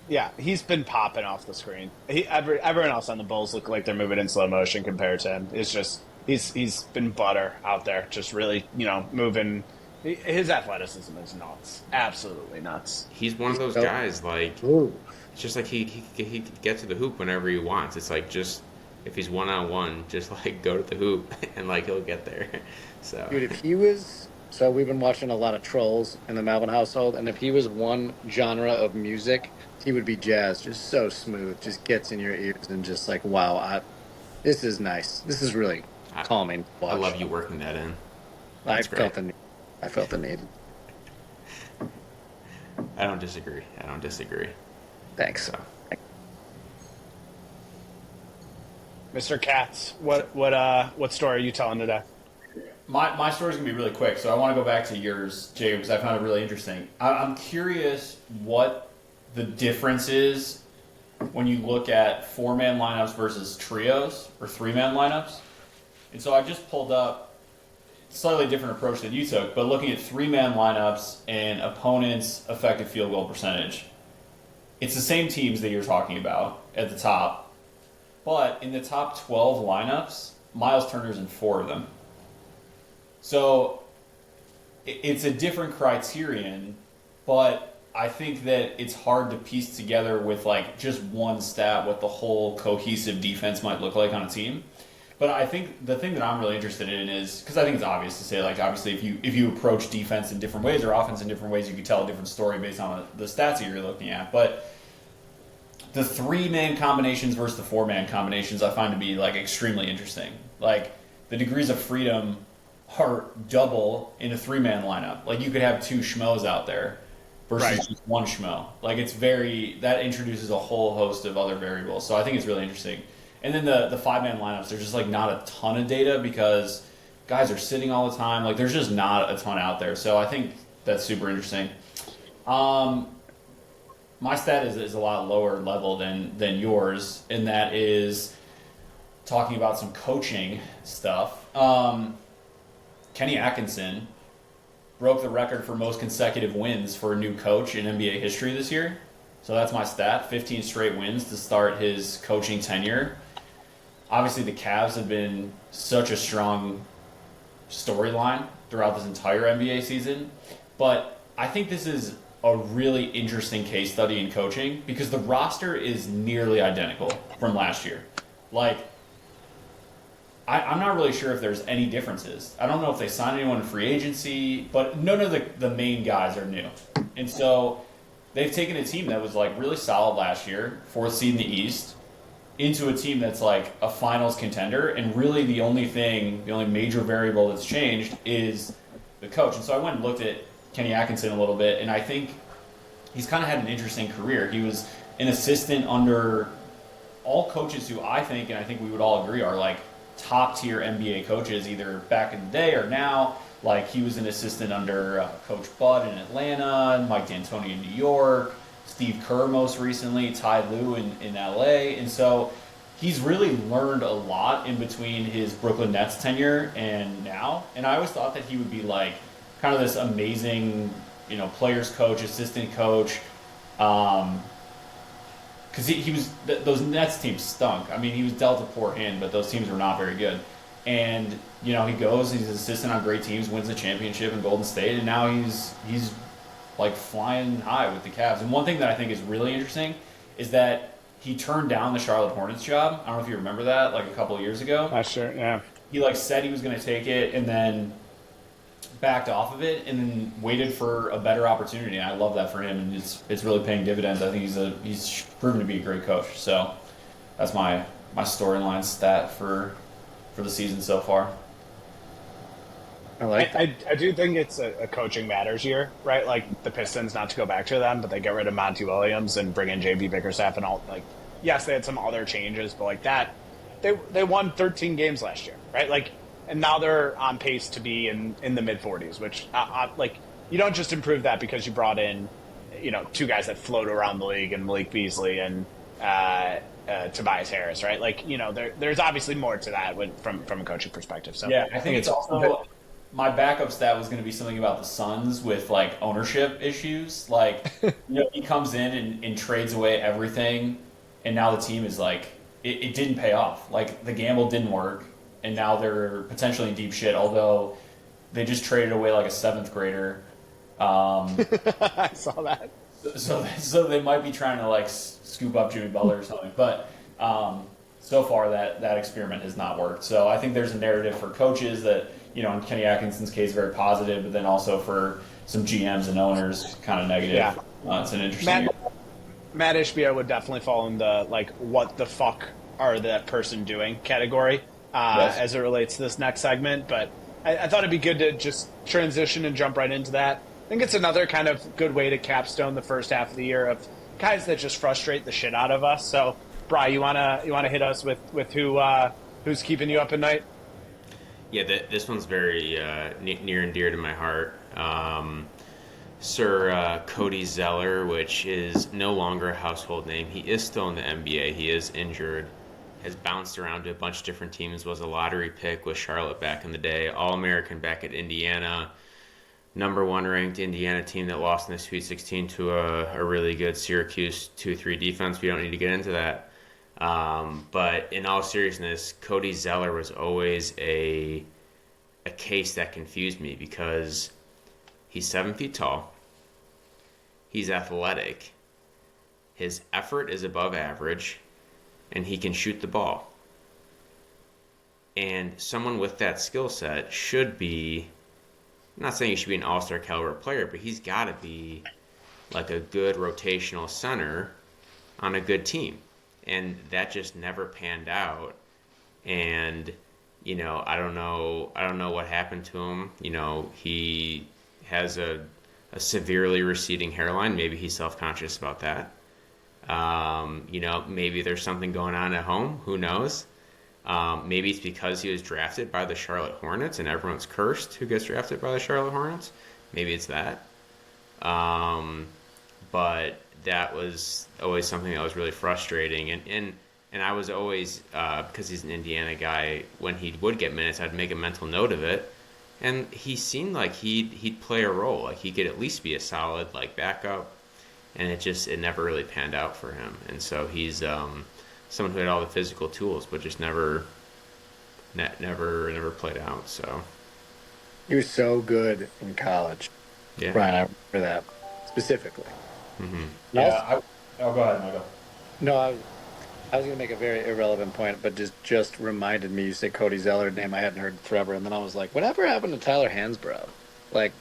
Yeah, he's been popping off the screen. Everyone else on the Bulls look like they're moving in slow motion compared to him. It's just he's been butter out there, just really moving. His athleticism is nuts, absolutely nuts. He's one of those guys. Like Ooh. it's just like he could get to the hoop whenever he wants. It's like just if he's 1-on-1, just like go to the hoop and like he'll get there. So Dude, if he was so we've been watching a lot of Trolls in the Malvin household, and if he was one genre of music, he would be jazz. Just so smooth, just gets in your ears and just like, wow, this is nice. This is really I, calming. To I watch. love you working that in. I That's felt great. the need. I felt the need. I don't disagree. I don't disagree. Thanks. So Mr. Katz, what story are you telling today? My story's gonna be really quick, so I want to go back to yours, Jacob, because I found it really interesting. I'm curious what the difference is when you look at 4-man lineups versus trios or 3-man lineups. And so I just pulled up a slightly different approach than you took, but looking at 3-man lineups and opponents' effective field goal percentage. It's the same teams that you're talking about at the top, but in the top 12 lineups, Miles Turner's in 4 of them. So it's a different criterion, but I think that it's hard to piece together with like just one stat what the whole cohesive defense might look like on a team. But I think the thing that I'm really interested in is because I think it's obvious to say like obviously if you approach defense in different ways or offense in different ways, you can tell a different story based on the stats that you're looking at. But the 3-man combinations versus the 4-man combinations I find to be like extremely interesting. Like the degrees of freedom are double in a 3-man lineup. Like you could have 2 schmoes out there versus Right. just one schmo. Like that introduces a whole host of other variables. So I think it's really interesting. And then the 5-man lineups, there's just like not a ton of data because guys are sitting all the time. Like there's just not a ton out there. So I think that's super interesting. My stat is a lot lower level than yours, and that is talking about some coaching stuff. Kenny Atkinson broke the record for most consecutive wins for a new coach in NBA history this year. So that's my stat, 15 straight wins to start his coaching tenure. Obviously, the Cavs have been such a strong storyline throughout this entire NBA season. But I think this is a really interesting case study in coaching because the roster is nearly identical from last year. Like, I'm not really sure if there's any differences. I don't know if they signed anyone in free agency, but none of the main guys are new. And so they've taken a team that was like really solid last year, 4th seed in the East, into a team that's like a finals contender. And really the only major variable that's changed is the coach. And so I went and looked at Kenny Atkinson a little bit, and I think he's kind of had an interesting career. He was an assistant under all coaches who I think we would all agree are like top tier NBA coaches, either back in the day or now. Like he was an assistant under Coach Bud in Atlanta, Mike D'Antoni in New York, Steve Kerr most recently, Ty Lue in LA. And so he's really learned a lot in between his Brooklyn Nets tenure and now. And I always thought that he would be like kind of this amazing, players coach, assistant coach. Because he was those Nets teams stunk. I mean, he was dealt a poor hand, but those teams were not very good. And he goes, he's an assistant on great teams, wins the championship in Golden State, and now he's like flying high with the Cavs. And one thing that I think is really interesting is that he turned down the Charlotte Hornets job. I don't know if you remember that, like a couple of years ago. Sure, yeah. He like said he was going to take it, and then backed off of it and then waited for a better opportunity. And I love that for him, and it's really paying dividends. I think he's proven to be a great coach. So that's my storyline stat for the season so far. I like that. I do think it's a coaching matters year, right? Like the Pistons, not to go back to them, but they get rid of Monty Williams and bring in JB Bickerstaff and all. Like, yes, they had some other changes, but like that, they won 13 games last year, right? Like, and now they're on pace to be in the mid 40s, which like you don't just improve that because you brought in, two guys that float around the league and Malik Beasley and Tobias Harris, right? Like, there's obviously more to that from a coaching perspective. So Yeah, I think it's also my backup stat was going to be something about the Suns with like ownership issues. Like, he comes in and trades away everything, and now the team is like, it didn't pay off. Like, the gamble didn't work, and now they're potentially in deep shit, although they just traded away like a seventh grader. I saw that. So they might be trying to like scoop up Jimmy Butler or something. But so far that experiment has not worked. So I think there's a narrative for coaches that, in Kenny Atkinson's case, very positive, but then also for some GMs and owners, kind of negative. Yeah. It's an interesting year. Matt Ishbia would definitely fall in the, like, what the fuck are that person doing category Yes. as it relates to this next segment. But I thought it'd be good to just transition and jump right into that. I think it's another kind of good way to capstone the first half of the year of guys that just frustrate the shit out of us. So, Bri, you wanna hit us with who's keeping you up at night? Yeah, this one's very near and dear to my heart. Sir Cody Zeller, which is no longer a household name. He is still in the NBA. He is injured. Has bounced around to a bunch of different teams. Was a lottery pick with Charlotte back in the day. All-American back at Indiana. Number 1 ranked Indiana team that lost in the Sweet 16 to a really good Syracuse 2-3 defense. We don't need to get into that. But in all seriousness, Cody Zeller was always a case that confused me because he's 7 feet tall. He's athletic. His effort is above average, and he can shoot the ball. And someone with that skill set should be, I'm not saying he should be an all-star caliber player, but he's got to be like a good rotational center on a good team. And that just never panned out. And, I don't know what happened to him. He has a severely receding hairline. Maybe he's self-conscious about that. Maybe there's something going on at home. Who knows? Maybe it's because he was drafted by the Charlotte Hornets and everyone's cursed who gets drafted by the Charlotte Hornets. Maybe it's that. But that was always something that was really frustrating. And I was always, because he's an Indiana guy, when he would get minutes, I'd make a mental note of it. And he seemed like he'd play a role. Like he could at least be a solid backup. And it never really panned out for him. And so he's someone who had all the physical tools, but just never played out. So He was so good in college. yeah. Brian, I remember that specifically. Mm-hmm. Yeah. Go ahead, Michael. No, I was going to make a very irrelevant point, but just reminded me. You said Cody Zeller, name I hadn't heard forever, and then I was like, whatever happened to Tyler Hansbrough? Like,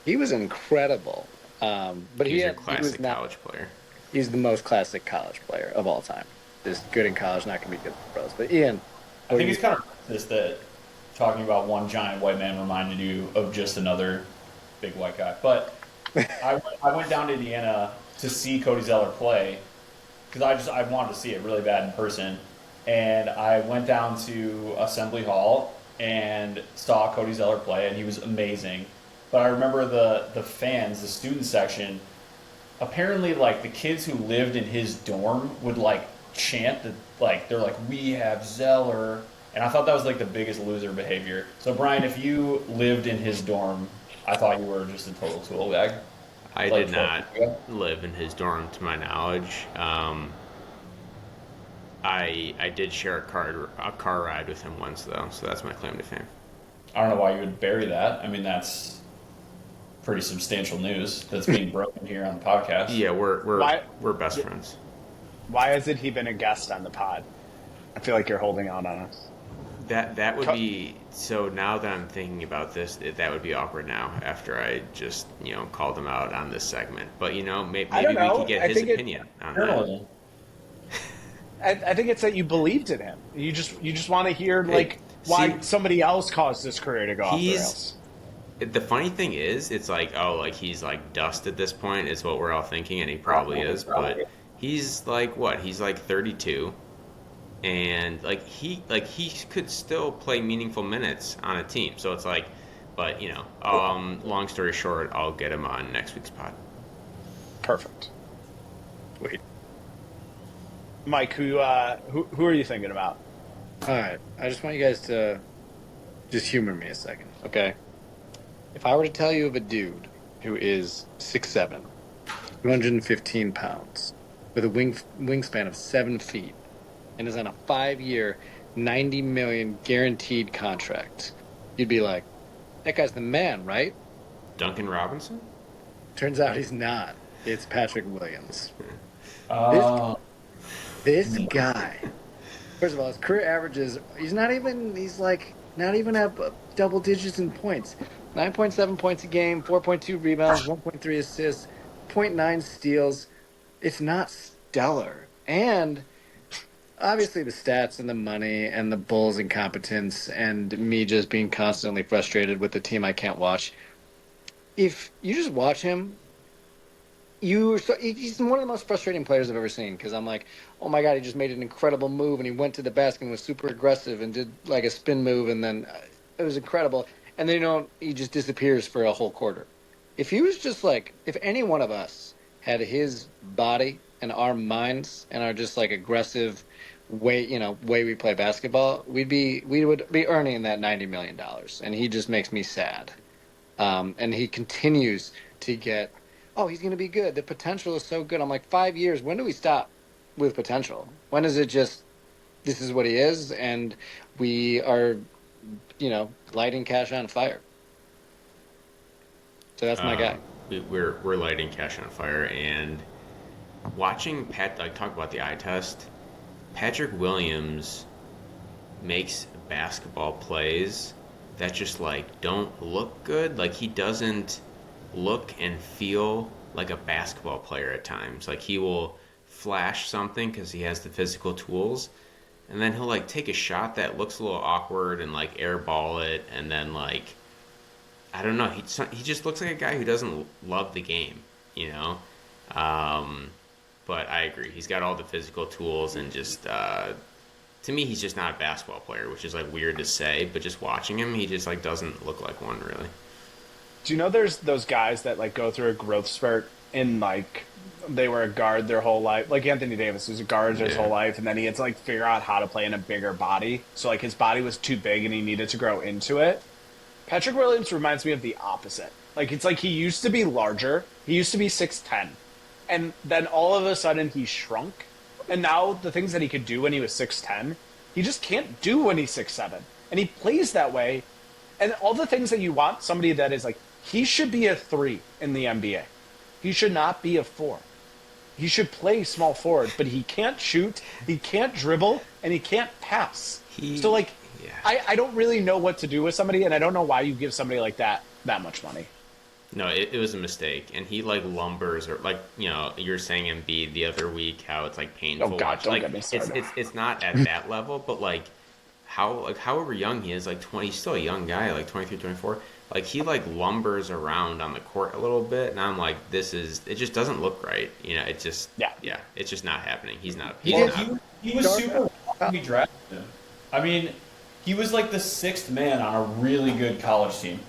he was incredible. But He's a he was classic not, college player. He's the most classic college player of all time. Just good in college, not going to be good in the pros. But Ian, I think it's kind of racist that talking about one giant white man reminded you of just another big white guy. But I went down to Indiana to see Cody Zeller play because I wanted to see it really bad in person. And I went down to Assembly Hall and saw Cody Zeller play, and he was amazing. But I remember the fans, the student section, apparently like the kids who lived in his dorm would like chant that, like they're like, we have Zeller, and I thought that was like the biggest loser behavior. So Brian, if you lived in his dorm, I thought you were just a total tool bag. I Like, did not live in his dorm, to my knowledge. I did share a car ride with him once, though, so that's my claim to fame. I don't know why you would bury that. I mean, that's pretty substantial news that's being broken here on the podcast. Yeah, Why- we're best friends. Why hasn't he been a guest on the pod? I feel like you're holding out on us. That would be so. Now that I'm thinking about this, that would be awkward now after I just called him out on this segment. But I don't maybe we could know. get I his think opinion on that. Journalism. I think it's that you believed in him. You just want to hear Hey, like see, why somebody else caused this career to go off the he's rails. the funny thing is, it's like, oh, like he's like dust at this point is what we're all thinking, and he probably is. But he's like what? He's like 32, and like he could still play meaningful minutes on a team. So it's like, but long story short, I'll get him on next week's pod. Perfect. Wait, Mike, who are you thinking about? All right, I just want you guys to just humor me a second, okay? If I were to tell you of a dude who is 6'7", 215 pounds, with a wingspan of 7 feet, and is on a 5-year, $90 million guaranteed contract, you'd be like, that guy's the man, right? Duncan Robinson? Turns out he's not. It's Patrick Williams. This Uh, this guy. First of all, his career averages, he's like not even at double digits in points. 9.7 points a game, 4.2 rebounds, 1.3 assists, zero point 0.9 steals. It's not stellar. And obviously the stats and the money and the Bulls' incompetence and me just being constantly frustrated with the team I can't watch. If you just watch him, he's one of the most frustrating players I've ever seen because I'm like, oh my god, he just made an incredible move and he went to the basket and was super aggressive and did like a spin move and then it was incredible. And then he just disappears for a whole quarter. If he was just like, if any one of us had his body and our minds and our just like aggressive way we play basketball, we would be earning that $90 million. And he just makes me sad. And he continues to get, oh, he's going to be good. The potential is so good. I'm like, 5 years. When do we stop with potential? When is it just, this is what he is, and we are, lighting cash on fire? So that's my guy. We're lighting cash on fire, and watching Pat like talk about the eye test. Patrick Williams makes basketball plays that just like don't look good. Like he doesn't look and feel like a basketball player at times. Like he will flash something because he has the physical tools, and then he'll like take a shot that looks a little awkward and like airball it, and then like I don't know. He just looks like a guy who doesn't love the game, you know. But I agree. He's got all the physical tools, and just to me, he's just not a basketball player, which is like weird to say. But just watching him, he just like doesn't look like one really. Do you know there's those guys that like go through a growth spurt in like they were a guard their whole life, like Anthony Davis was a guard his whole life, and then he had to like figure out how to play in a bigger body. So like his body was too big and he needed to grow into it. Patrick Williams reminds me of the opposite. Like it's like he used to be larger. He used to be 6'10", and then all of a sudden he shrunk. And now the things that he could do when he was 6'10", he just can't do when he's 6'7". And he plays that way. And all the things that you want somebody that is like, he should be a 3 in the NBA. He should not be a 4. He should play small forward, but he can't shoot, he can't dribble, and he can't pass. So like, Yeah. I don't really know what to do with somebody, and I don't know why you give somebody like that much money. No, it was a mistake, and he like lumbers, or like you're saying Embiid the other week how it's like painful. Oh God, don't like get me started. it's not at that level, but like however young he is, like 20, he's still a young guy, like 23, 24. Like he like lumbers around on the court a little bit, and I'm like, it just doesn't look right. It just it's just not happening. He's not. he, He's he, not. he was super when we drafted him. I mean, he was like the sixth man on a really good college team.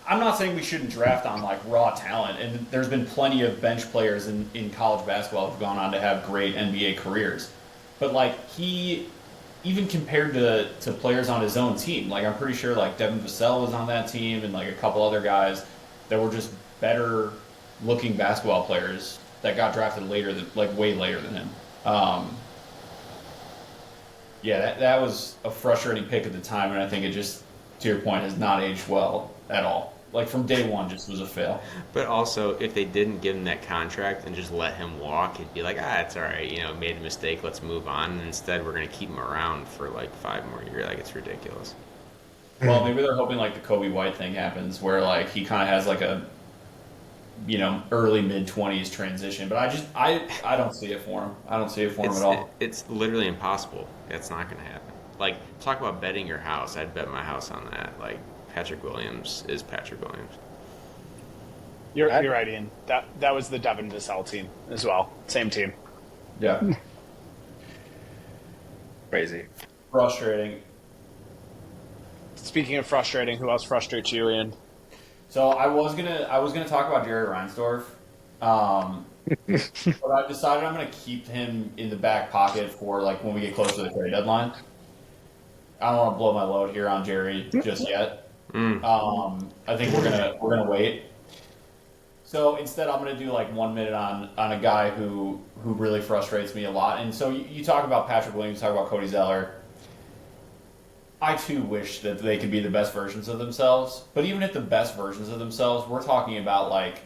I'm not saying we shouldn't draft on like raw talent, and there's been plenty of bench players in college basketball who've gone on to have great NBA careers. But like he, even compared to players on his own team, like I'm pretty sure like Devin Vassell was on that team, and like a couple other guys that were just better looking basketball players that got drafted later than like way later than him. That was a frustrating pick at the time, and I think it just, to your point, has not aged well at all. Like from day one, just was a fail. But also, if they didn't give him that contract and just let him walk, it'd be like, it's all right. Made a mistake. Let's move on. And instead, we're gonna keep him around for like 5 more years. Like it's ridiculous. Well, maybe they're hoping like the Kobe White thing happens, where like he kind of has like a early mid-20s transition. But I don't see it for him. I don't see it for him at all. It's literally impossible. It's not gonna happen. Like talk about betting your house. I'd bet my house on that. Like Patrick Williams is Patrick Williams. You're right, Ian. That was the Devin Vassell team as well. Same team. Yeah, Crazy. frustrating. Speaking of frustrating, who else frustrates you, Ian? So I was gonna talk about Jerry Reinsdorf, but I decided I'm gonna keep him in the back pocket for like when we get closer to the trade deadline. I don't want to blow my load here on Jerry just yet. I think we're gonna wait. So instead, I'm gonna do like 1 minute on a guy who really frustrates me a lot. And so you talk about Patrick Williams, you talk about Cody Zeller. I too wish that they could be the best versions of themselves. But even at the best versions of themselves, we're talking about like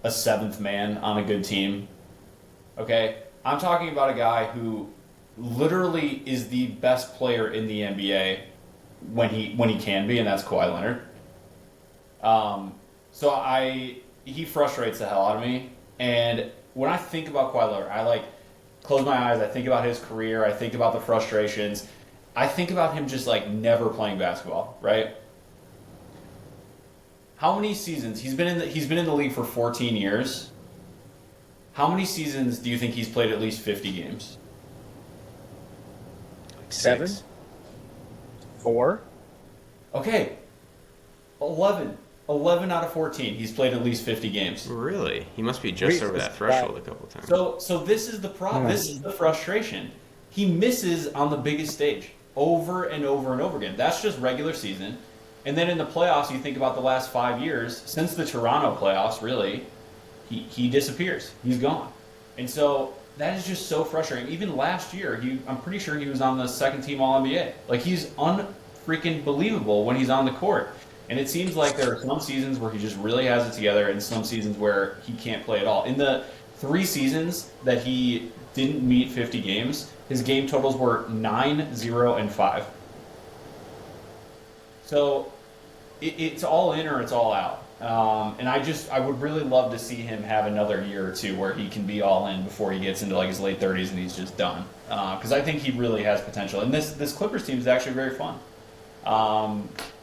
a seventh man on a good team. Okay? I'm talking about a guy who literally is the best player in the NBA when he can be, and that's Kawhi Leonard. He frustrates the hell out of me. And when I think about Kawhi Leonard, I like close my eyes, I think about his career, I think about the frustrations. I think about him just like never playing basketball, right? How many seasons he's been in the league for 14 years? How many seasons do you think he's played at least 50 games? Like 7? 4? Okay. 11. 11 out of 14. He's played at least 50 games. Really? He must be just over that threshold a couple times. So this is the problem. This is the frustration. He misses on the biggest stage over and over and over again. That's just regular season. And then in the playoffs, you think about the last 5 years, since the Toronto playoffs, really, he disappears. He's gone. And so that is just so frustrating. Even last year, I'm pretty sure he was on the second team All-NBA. Like, he's unfreaking believable when he's on the court. And it seems like there are some seasons where he just really has it together and some seasons where he can't play at all. In the 3 seasons that he didn't meet 50 games, his game totals were 9, 0, and 5. So it's all in or it's all out. And I would really love to see him have another year or two where he can be all in before he gets into like his late 30s and he's just done. Because I think he really has potential. And this Clippers team is actually very fun.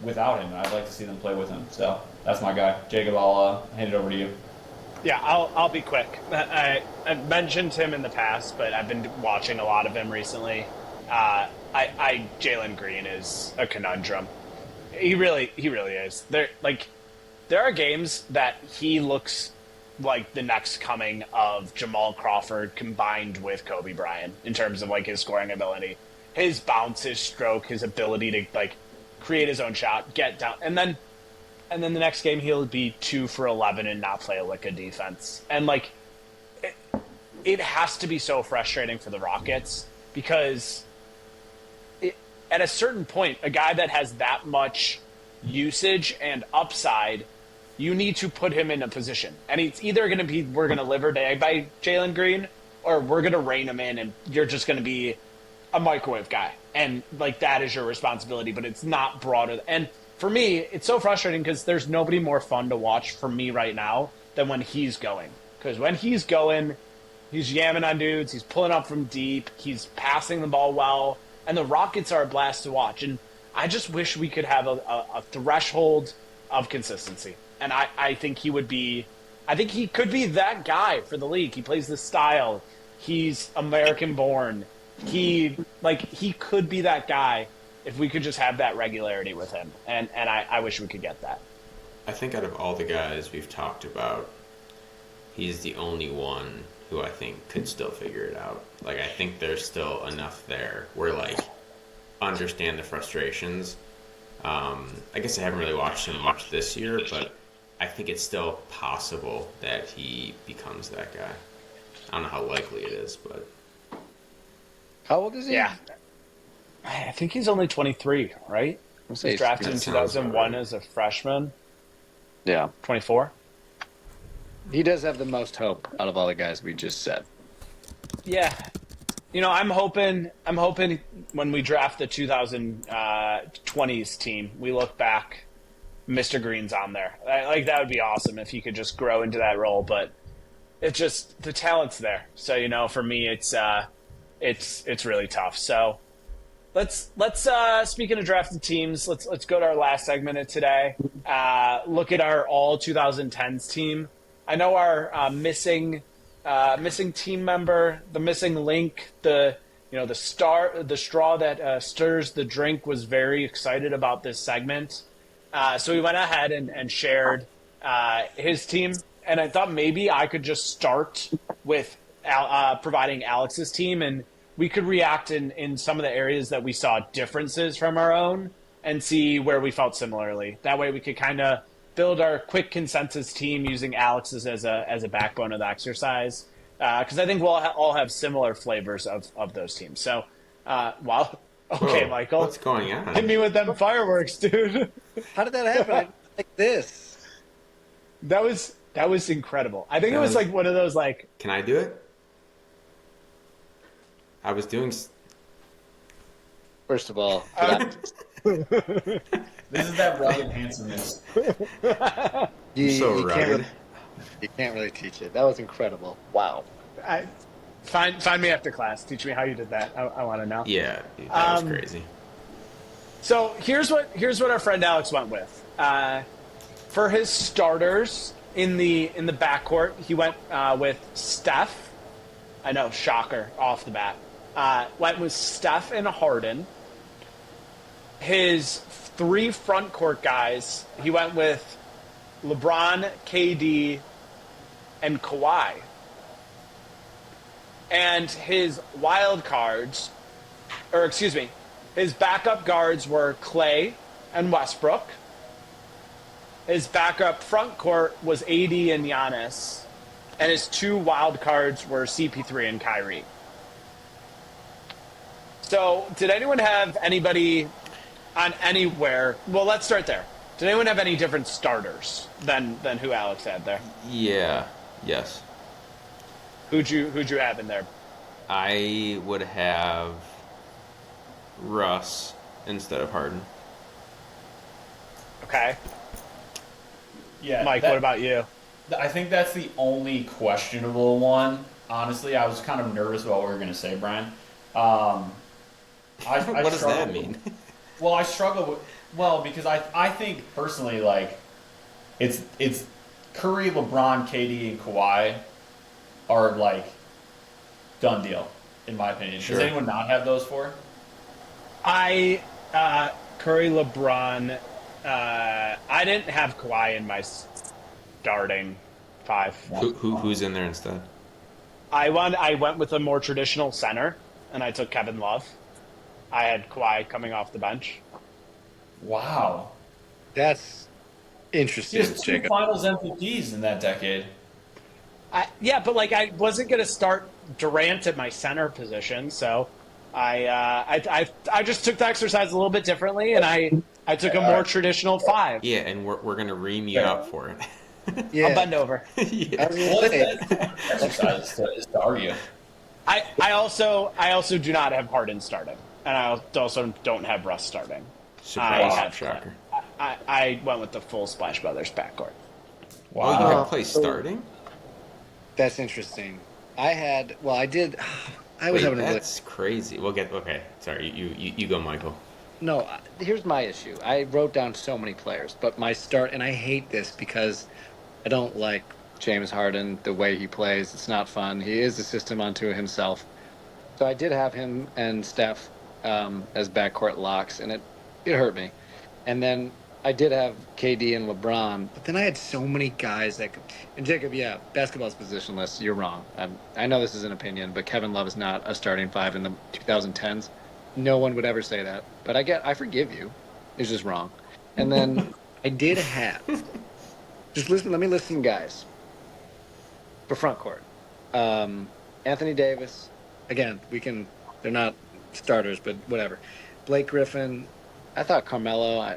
Without him, I'd like to see them play with him. So that's my guy. Jacob, I'll hand it over to you. Yeah, I'll be quick. I've mentioned him in the past, but I've been watching a lot of him recently. Jalen Green is a conundrum. He really is. There are games that he looks like the next coming of Jamal Crawford combined with Kobe Bryant in terms of like his scoring ability, his bounce, his stroke, his ability to like create his own shot, get down, and then the next game he'll be 2 for 11 and not play a lick of defense. And like, it has to be so frustrating for the Rockets because at a certain point, a guy that has that much usage and upside, you need to put him in a position. And it's either going to be we're going to live or die by Jalen Green, or we're going to rein him in and you're just going to be a microwave guy. And like that is your responsibility, but it's not broader. And for me, it's so frustrating because there's nobody more fun to watch for me right now than when he's going. Because when he's going, he's yamming on dudes, he's pulling up from deep, he's passing the ball well, and the Rockets are a blast to watch. And I just wish we could have a threshold of consistency. And I think he could be that guy for the league. He plays this style. He's American born. He could be that guy if we could just have that regularity with him. And I wish we could get that. I think out of all the guys we've talked about, he's the only one who I think could still figure it out. Like, I think there's still enough there where, like, understand the frustrations. I guess I haven't really watched him much this year, but I think it's still possible that he becomes that guy. I don't know how likely it is, but... How old is he? Yeah. I think he's only 23, right? He was drafted in 2001 as a freshman. Yeah. 24. He does have the most hope out of all the guys we just said. Yeah. I'm hoping when we draft the 2020s team, we look back, Mr. Green's on there. Like that would be awesome if he could just grow into that role, but it's just the talent's there. So, for me it's really tough. So, let's speaking of drafted teams, let's go to our last segment of today. Look at our all 2010s team. I know our missing team member, the missing link, the straw that stirs the drink was very excited about this segment. So we went ahead and shared his team, and I thought maybe I could just start with providing Alex's team, and we could react in some of the areas that we saw differences from our own and see where we felt similarly. That way we could kind of build our quick consensus team using Alex's as a backbone of the exercise. Because I think we'll all have similar flavors of those teams. So, okay, Whoa, Michael. what's going on? Hit me with them fireworks, dude. How did that happen? I didn't like this. That was incredible. I think it was like one of those like. Can I do it? I was doing. First of all, This is that rugged handsomeness. you rugged. can't really teach it. That was incredible. Wow. Find me after class. Teach me how you did that. I want to know. Yeah, dude, that was crazy. So here's what our friend Alex went with. For his starters in the backcourt, he went with Steph. I know, shocker off the bat. Went with Steph and Harden. His 3 front court guys, he went with LeBron, KD, and Kawhi. And his wild cards, his backup guards were Clay and Westbrook. His backup front court was AD and Giannis. And his 2 wild cards were CP3 and Kyrie. So, did anyone have anybody on anywhere? Well, let's start there. Did anyone have any different starters than who Alex had there? Yeah. Yes. Who'd you have in there? I would have Russ instead of Harden. Okay. Yeah, Mike, what about you? I think that's the only questionable one. Honestly, I was kind of nervous about what we were going to say, Brian. What does that mean? Well, I struggle with because I think personally like it's Curry, LeBron, KD, and Kawhi are like done deal in my opinion. Sure. Does anyone not have those 4? Curry, LeBron. I didn't have Kawhi in my starting 5. Who's in there instead? I went with a more traditional center, and I took Kevin Love. I had Kawhi coming off the bench. Wow. That's He interesting, has 2 Jacob. Finals MVPs in that decade. But like I wasn't going to start Durant at my center position, so I just took the exercise a little bit differently, and I took a more traditional 5. Yeah, and we're gonna ream you up for it. Yeah. I'll bend over. Yeah. I was gonna What say, is that exercise is to argue? I also do not have Harden starting, and I also don't have Russ starting. Surprise, shocker. I went with the full Splash Brothers backcourt. Oh, you have Clay starting? that's interesting. I did. I was Wait, having a really. that's crazy. Okay. Sorry, you go, Michael. No, here's my issue. I wrote down so many players, but my start, and I hate this because I don't like James Harden, the way he plays. It's not fun. He is a system unto himself. So I did have him and Steph as backcourt locks, and it hurt me. And then I did have KD and LeBron, but then I had so many guys that could. And Jacob, yeah, basketball's positionless. You're wrong. I know this is an opinion, but Kevin Love is not a starting 5 in the 2010s. No one would ever say that, but I forgive you. It's just wrong. And then I did have. Just listen. Let me list some guys for front court. Anthony Davis. Again, they're not starters, but whatever. Blake Griffin. I thought Carmelo.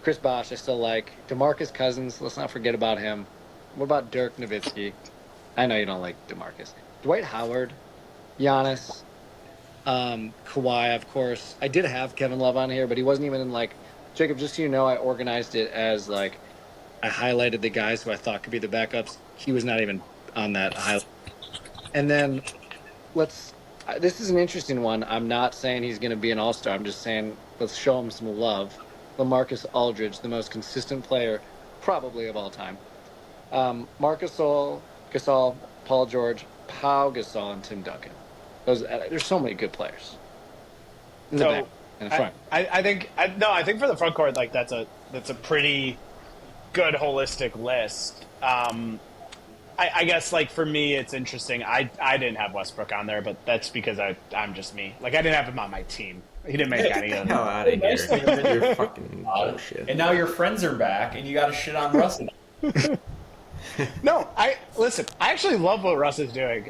Chris Bosh, I still like. DeMarcus Cousins, let's not forget about him. What about Dirk Nowitzki? I know you don't like DeMarcus. Dwight Howard, Giannis, Kawhi, of course. I did have Kevin Love on here, but he wasn't even in like Jacob. Just so you know, I organized it as like I highlighted the guys who I thought could be the backups. He was not even on that highlight. And then let's. This is an interesting one. I'm not saying he's going to be an all-star. I'm just saying let's show him some love. LaMarcus Aldridge, the most consistent player probably of all time. Marcus Gasol, Paul George, Pau Gasol, and Tim Duncan. There's so many good players in the back So and the front. I think for the front court, like that's a pretty good holistic list. I guess like for me, it's interesting. I didn't have Westbrook on there, but that's because I'm just me. Like I didn't have him on my team. He didn't make any of Get the hell them. out of here. You're fucking bullshit. And now your friends are back, and you got to shit on Russ. No, listen. I actually love what Russ is doing.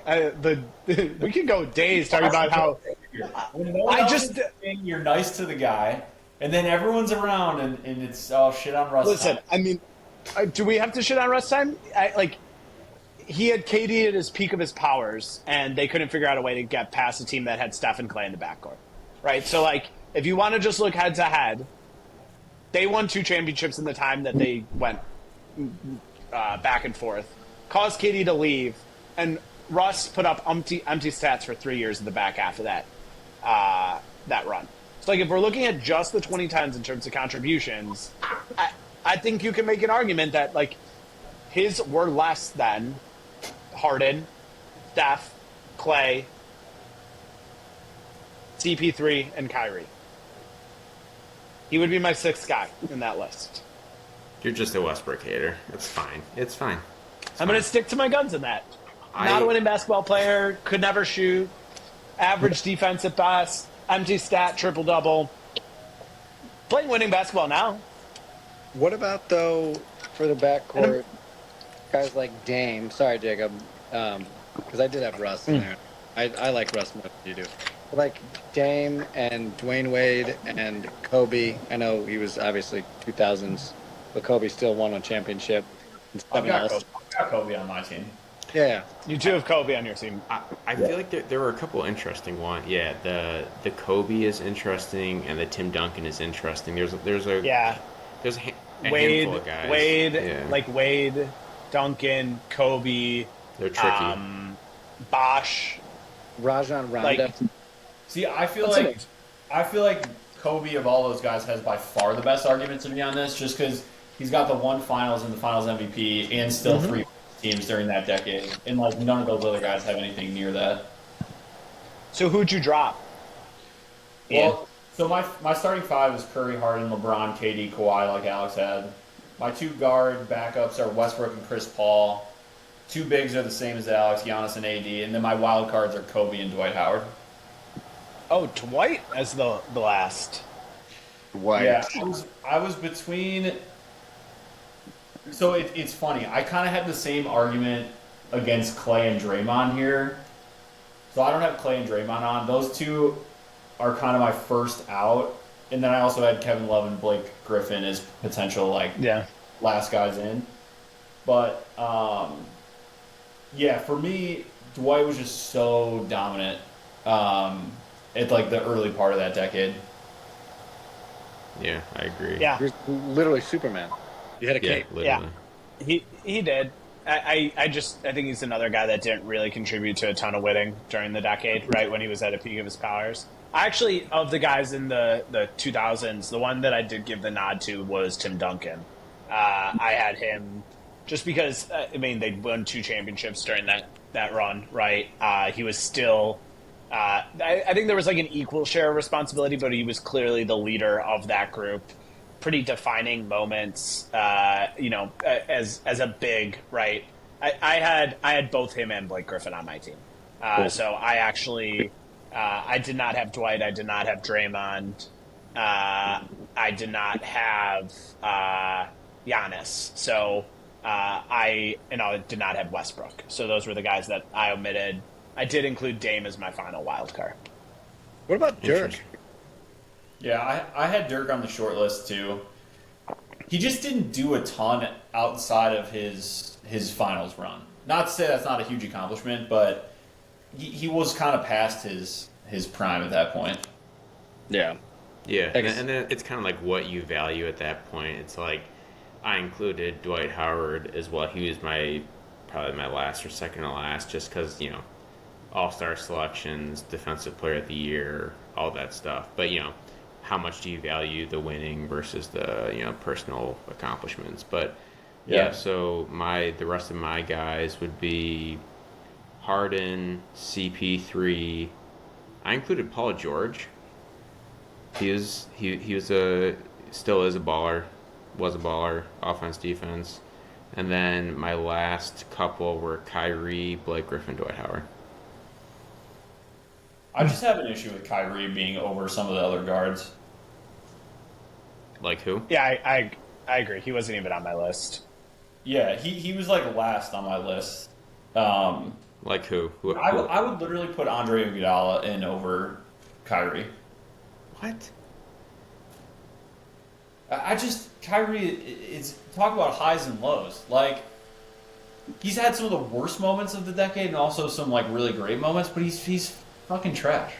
We can go days talking about how When no one I else just- is doing, you're nice to the guy, and then everyone's around, and it's all shit on Russ. listen. time. I mean, do we have to shit on Russ time? He had KD at his peak of his powers, and they couldn't figure out a way to get past a team that had Steph and Clay in the backcourt, right? So, like, if you want to just look head to head, they won 2 championships in the time that they went back and forth, caused KD to leave, and Russ put up empty stats for 3 years in the back half of that run. So, like, if we're looking at just the 2010s in terms of contributions, I think you can make an argument that, like, his were less than Harden, Steph, Clay, CP3, and Kyrie. He would be my 6th guy in that list. You're just a Westbrook hater. It's fine. It's fine. I'm going to stick to my guns in that. Not a winning basketball player, could never shoot, average defense at best, empty stat, triple-double. Playing winning basketball now. What about though for the backcourt, guys like Dame? Sorry, Jacob, because I did have Russ in there. I like Russ more than you do. But like Dame and Dwayne Wade and Kobe. I know he was obviously 2000s, but Kobe still won a championship. And I've 7 got All-Stars. Kobe. I've got Kobe on my team. Yeah, You two have Kobe on your team. I feel like there were a couple interesting ones. Yeah, the Kobe is interesting, and the Tim Duncan is interesting. There's a Yeah. there's a Wade, handful of guys. Yeah. Wade, Duncan, Kobe, They're tricky. Bosh. Rajon Rondo. Like- See, I feel That's like Kobe of all those guys has by far the best argument to be on this, just because he's got the one Finals and the Finals MVP, and still 3 teams during that decade, and like none of those other guys have anything near that. So who'd you drop? Well, so my starting 5 is Curry, Harden, LeBron, KD, Kawhi, like Alex had. My 2 guard backups are Westbrook and Chris Paul. 2 bigs are the same as Alex, Giannis and AD, and then my wild cards are Kobe and Dwight Howard. Oh, Dwight as the last. White. Yeah, I was between. So it's funny. I kind of had the same argument against Clay and Draymond here. So I don't have Clay and Draymond on. Those 2 are kind of my first out. And then I also had Kevin Love and Blake Griffin as potential Yeah. last guys in. But yeah, for me, Dwight was just so dominant at like the early part of that decade. Yeah, I agree. Yeah. You're literally Superman. You had a Yeah, cape. literally. He did. I think he's another guy that didn't really contribute to a ton of winning during the decade, right, when he was at a peak of his powers. Actually, of the guys in the 2000s, the one that I did give the nod to was Tim Duncan. I had him just because, they won 2 championships during that run, right? He was still... I think there was like an equal share of responsibility, but he was clearly the leader of that group. Pretty defining moments, as a big, right? I had both him and Blake Griffin on my team. Cool. So I actually, I did not have Dwight. I did not have Draymond. I did not have Giannis. So I did not have Westbrook. So those were the guys that I omitted. I did include Dame as my final wild card. What about Dirk? Interesting. Yeah, I had Dirk on the short list too. he just didn't do a ton outside of his finals run. Not to say that's not a huge accomplishment, but he was kind of past his prime at that point. Yeah. Yeah, and then it's kind of like what you value at that point. It's like I included Dwight Howard as well. He was probably my last or second to last, just because all-star selections, defensive player of the year, all that stuff. But how much do you value the winning versus the personal accomplishments? But yeah, so the rest of my guys would be Harden, CP3. I included Paul George. He was still is a baller, was a baller, offense, defense. And then my last couple were Kyrie, Blake Griffin, Dwight Howard. I just have an issue with Kyrie being over some of the other guards. Like who? Yeah, I agree. He wasn't even on my list. Yeah, he was like last on my list. Like who? I would literally put Andre Iguodala in over Kyrie. What? Kyrie is talk about highs and lows. Like he's had some of the worst moments of the decade and also some like really great moments, but he's fucking trash.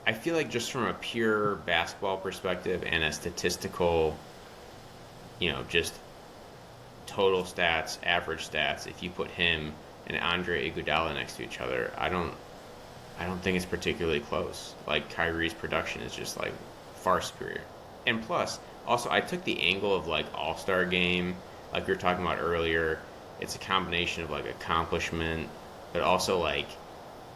I feel like just from a pure basketball perspective and a statistical, just total stats, average stats, if you put him and Andre Iguodala next to each other, I don't think it's particularly close. Like Kyrie's production is just like far superior. And plus, also I took the angle of like All-Star game, like we were talking about earlier. It's a combination of like accomplishment, but also like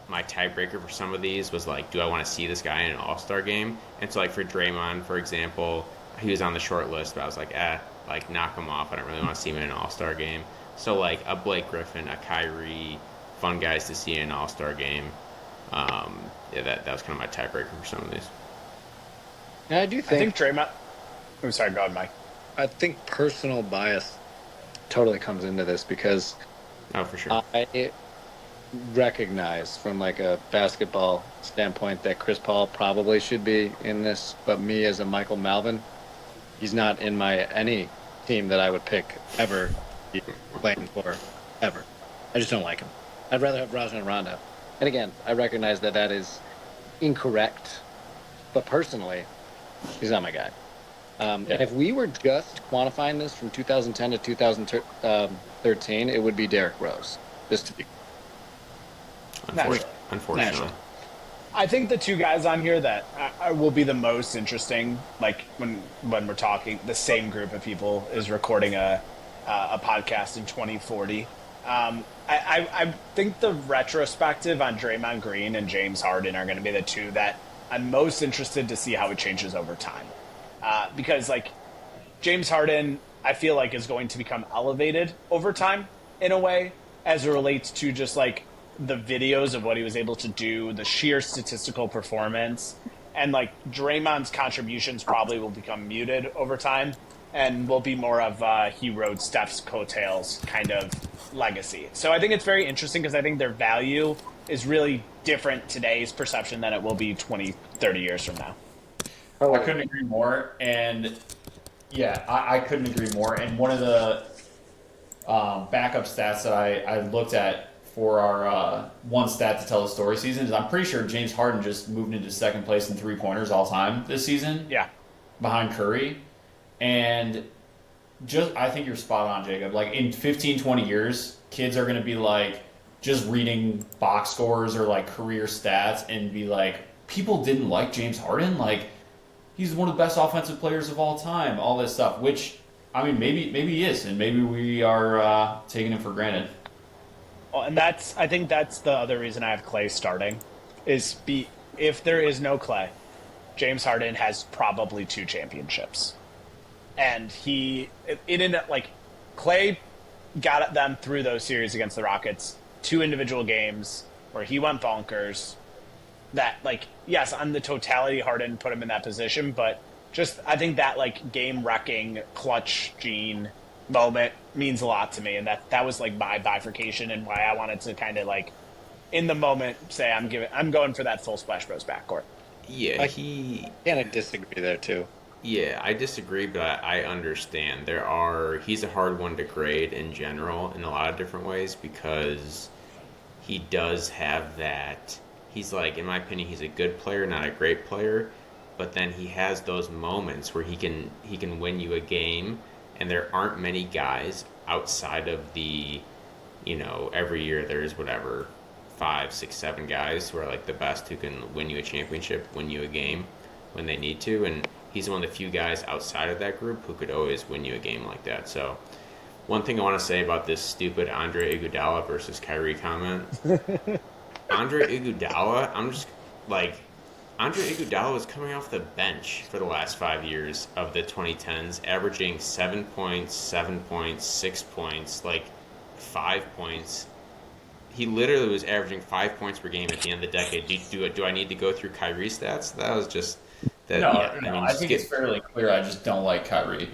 my tiebreaker for some of these was like, do I want to see this guy in an All-Star game? And so like for Draymond, for example, he was on the short list, but I was like, like knock him off. I don't really want to see him in an All-Star game. So like a Blake Griffin, a Kyrie, fun guys to see in an All-Star game. That was kind of my tiebreaker for some of these. And I do think Draymond. I'm sorry, go ahead, Mike. I think personal bias totally comes into this because For sure. I recognize from like a basketball standpoint that Chris Paul probably should be in this, but me as a Michael Malvin, he's not in any team that I would pick ever be playing for ever. I just don't like him. I'd rather have Rajon Rondo. And again, I recognize that is incorrect, but personally, he's not my guy. And if we were just quantifying this from 2010 to 2013, it would be Derrick Rose. Just to be. Unfortunately. I think the two guys on here that will be the most interesting, like when we're talking, the same group of people is recording a podcast in 2040. I think the retrospective on Draymond Green and James Harden are going to be the two that I'm most interested to see how it changes over time. Because like James Harden, I feel like is going to become elevated over time in a way as it relates to just like the videos of what he was able to do, the sheer statistical performance, and like Draymond's contributions probably will become muted over time and will be more of he rode Steph's coattails kind of legacy. So I think it's very interesting because I think their value is really different today's perception than it will be 20, 30 years from now. I couldn't agree more. And yeah, I couldn't agree more. And one of the backup stats that I looked at for our one stat to tell the story season is I'm pretty sure James Harden just moved into second place in three-pointers all time this season. Yeah. Behind Curry. And I think you're spot on, Jacob. Like in 15, 20 years, kids are going to be like just reading box scores or like career stats and be like, people didn't like James Harden? Like, he's one of the best offensive players of all time, all this stuff, which, I mean, maybe he is, and maybe we are taking it for granted. Oh, and I think that's the other reason I have Clay starting, if there is no Clay, James Harden has probably 2 championships. And Clay got them through those series against the Rockets, 2 individual games where he went bonkers. That, like, yes, on the totality, Harden put him in that position, but just I think that, like, game-wrecking clutch gene moment means a lot to me, and that was, like, my bifurcation and why I wanted to kind of, like, in the moment say I'm going for that full Splash Bros backcourt. Yeah, I disagree there, too. Yeah, I disagree, but I understand. He's a hard one to grade in general in a lot of different ways because he does have that. He's like, in my opinion, he's a good player, not a great player, but then he has those moments where he can win you a game, and there aren't many guys outside of every year there's whatever 5, 6, 7 guys who are like the best who can win you a championship, win you a game when they need to, and he's one of the few guys outside of that group who could always win you a game like that. So one thing I want to say about this stupid Andre Iguodala versus Kyrie comment, Andre Iguodala, I'm just like Andre Iguodala was coming off the bench for the last 5 years of the 2010s, averaging 7 points, 7 points, 6 points, like 5 points. He literally was averaging 5 points per game at the end of the decade. Do I need to go through Kyrie stats? That was just that. No, Yeah, I no, mean, I just think get it's fairly clear. I just don't like Kyrie.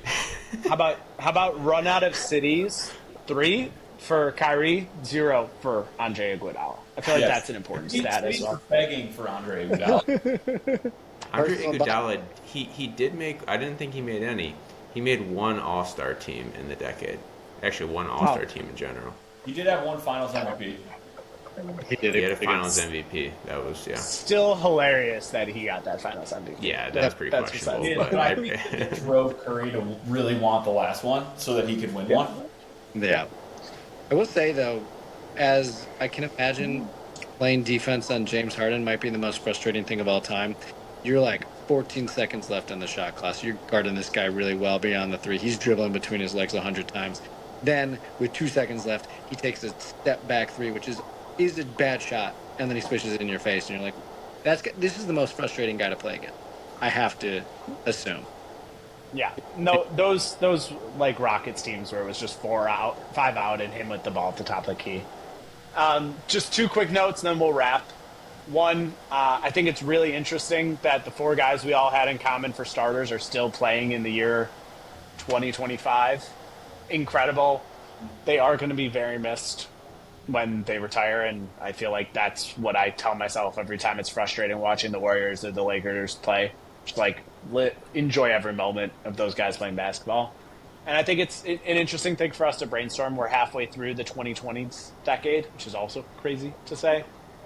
How about run out of cities 3 for Kyrie, 0 for Andre Iguodala? I feel like Yes. that's an important stat as He's well. begging for Andre Iguodala. Andre Personal Iguodala. He did make. I didn't think he made any. He made one All Star team in the decade. Actually, one All Star team in general. He did have one Finals MVP. He did He had a it Finals against. MVP. That was Still hilarious that he got that Finals MVP. yeah. That was pretty That's questionable. besides- But I think it drove Curry to really want the last one so that he could win one. Yeah. I will say though, as I can imagine, playing defense on James Harden might be the most frustrating thing of all time. You're like 14 seconds left on the shot clock. You're guarding this guy really well beyond the three. He's dribbling between his legs 100 times. Then, with 2 seconds left, he takes a step back three, which is a bad shot, and then he swishes it in your face, and you're like, this is the most frustrating guy to play against. I have to assume. Yeah, no, those like Rockets teams where it was just 4 out, 5 out, and him with the ball at the top of the key. Just 2 quick notes, and then we'll wrap. One, I think it's really interesting that the 4 guys we all had in common for starters are still playing in the year 2025. Incredible. They are going to be very missed when they retire, and I feel like that's what I tell myself every time it's frustrating watching the Warriors or the Lakers play. Just like enjoy every moment of those guys playing basketball. And I think it's an interesting thing for us to brainstorm. We're halfway through the 2020s decade, which is also crazy to say.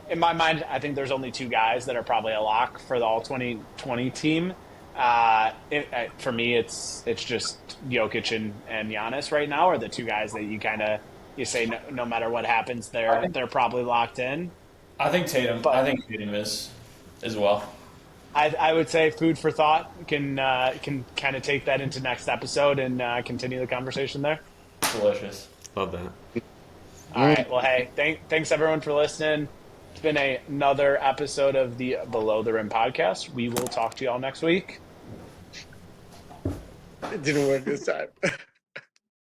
In my mind, I think there's only 2 guys that are probably a lock for the All 2020 team. For me, it's just Jokic and Giannis right now are the 2 guys that you say no matter what happens, they're probably locked in. I think Tatum. But- I think Tatum is as well. I would say food for thought can kind of take that into next episode and continue the conversation there. Delicious. love that. All right. Well, hey, thanks everyone for listening. It's been another episode of the Below the Rim podcast. We will talk to y'all next week. It didn't work this time.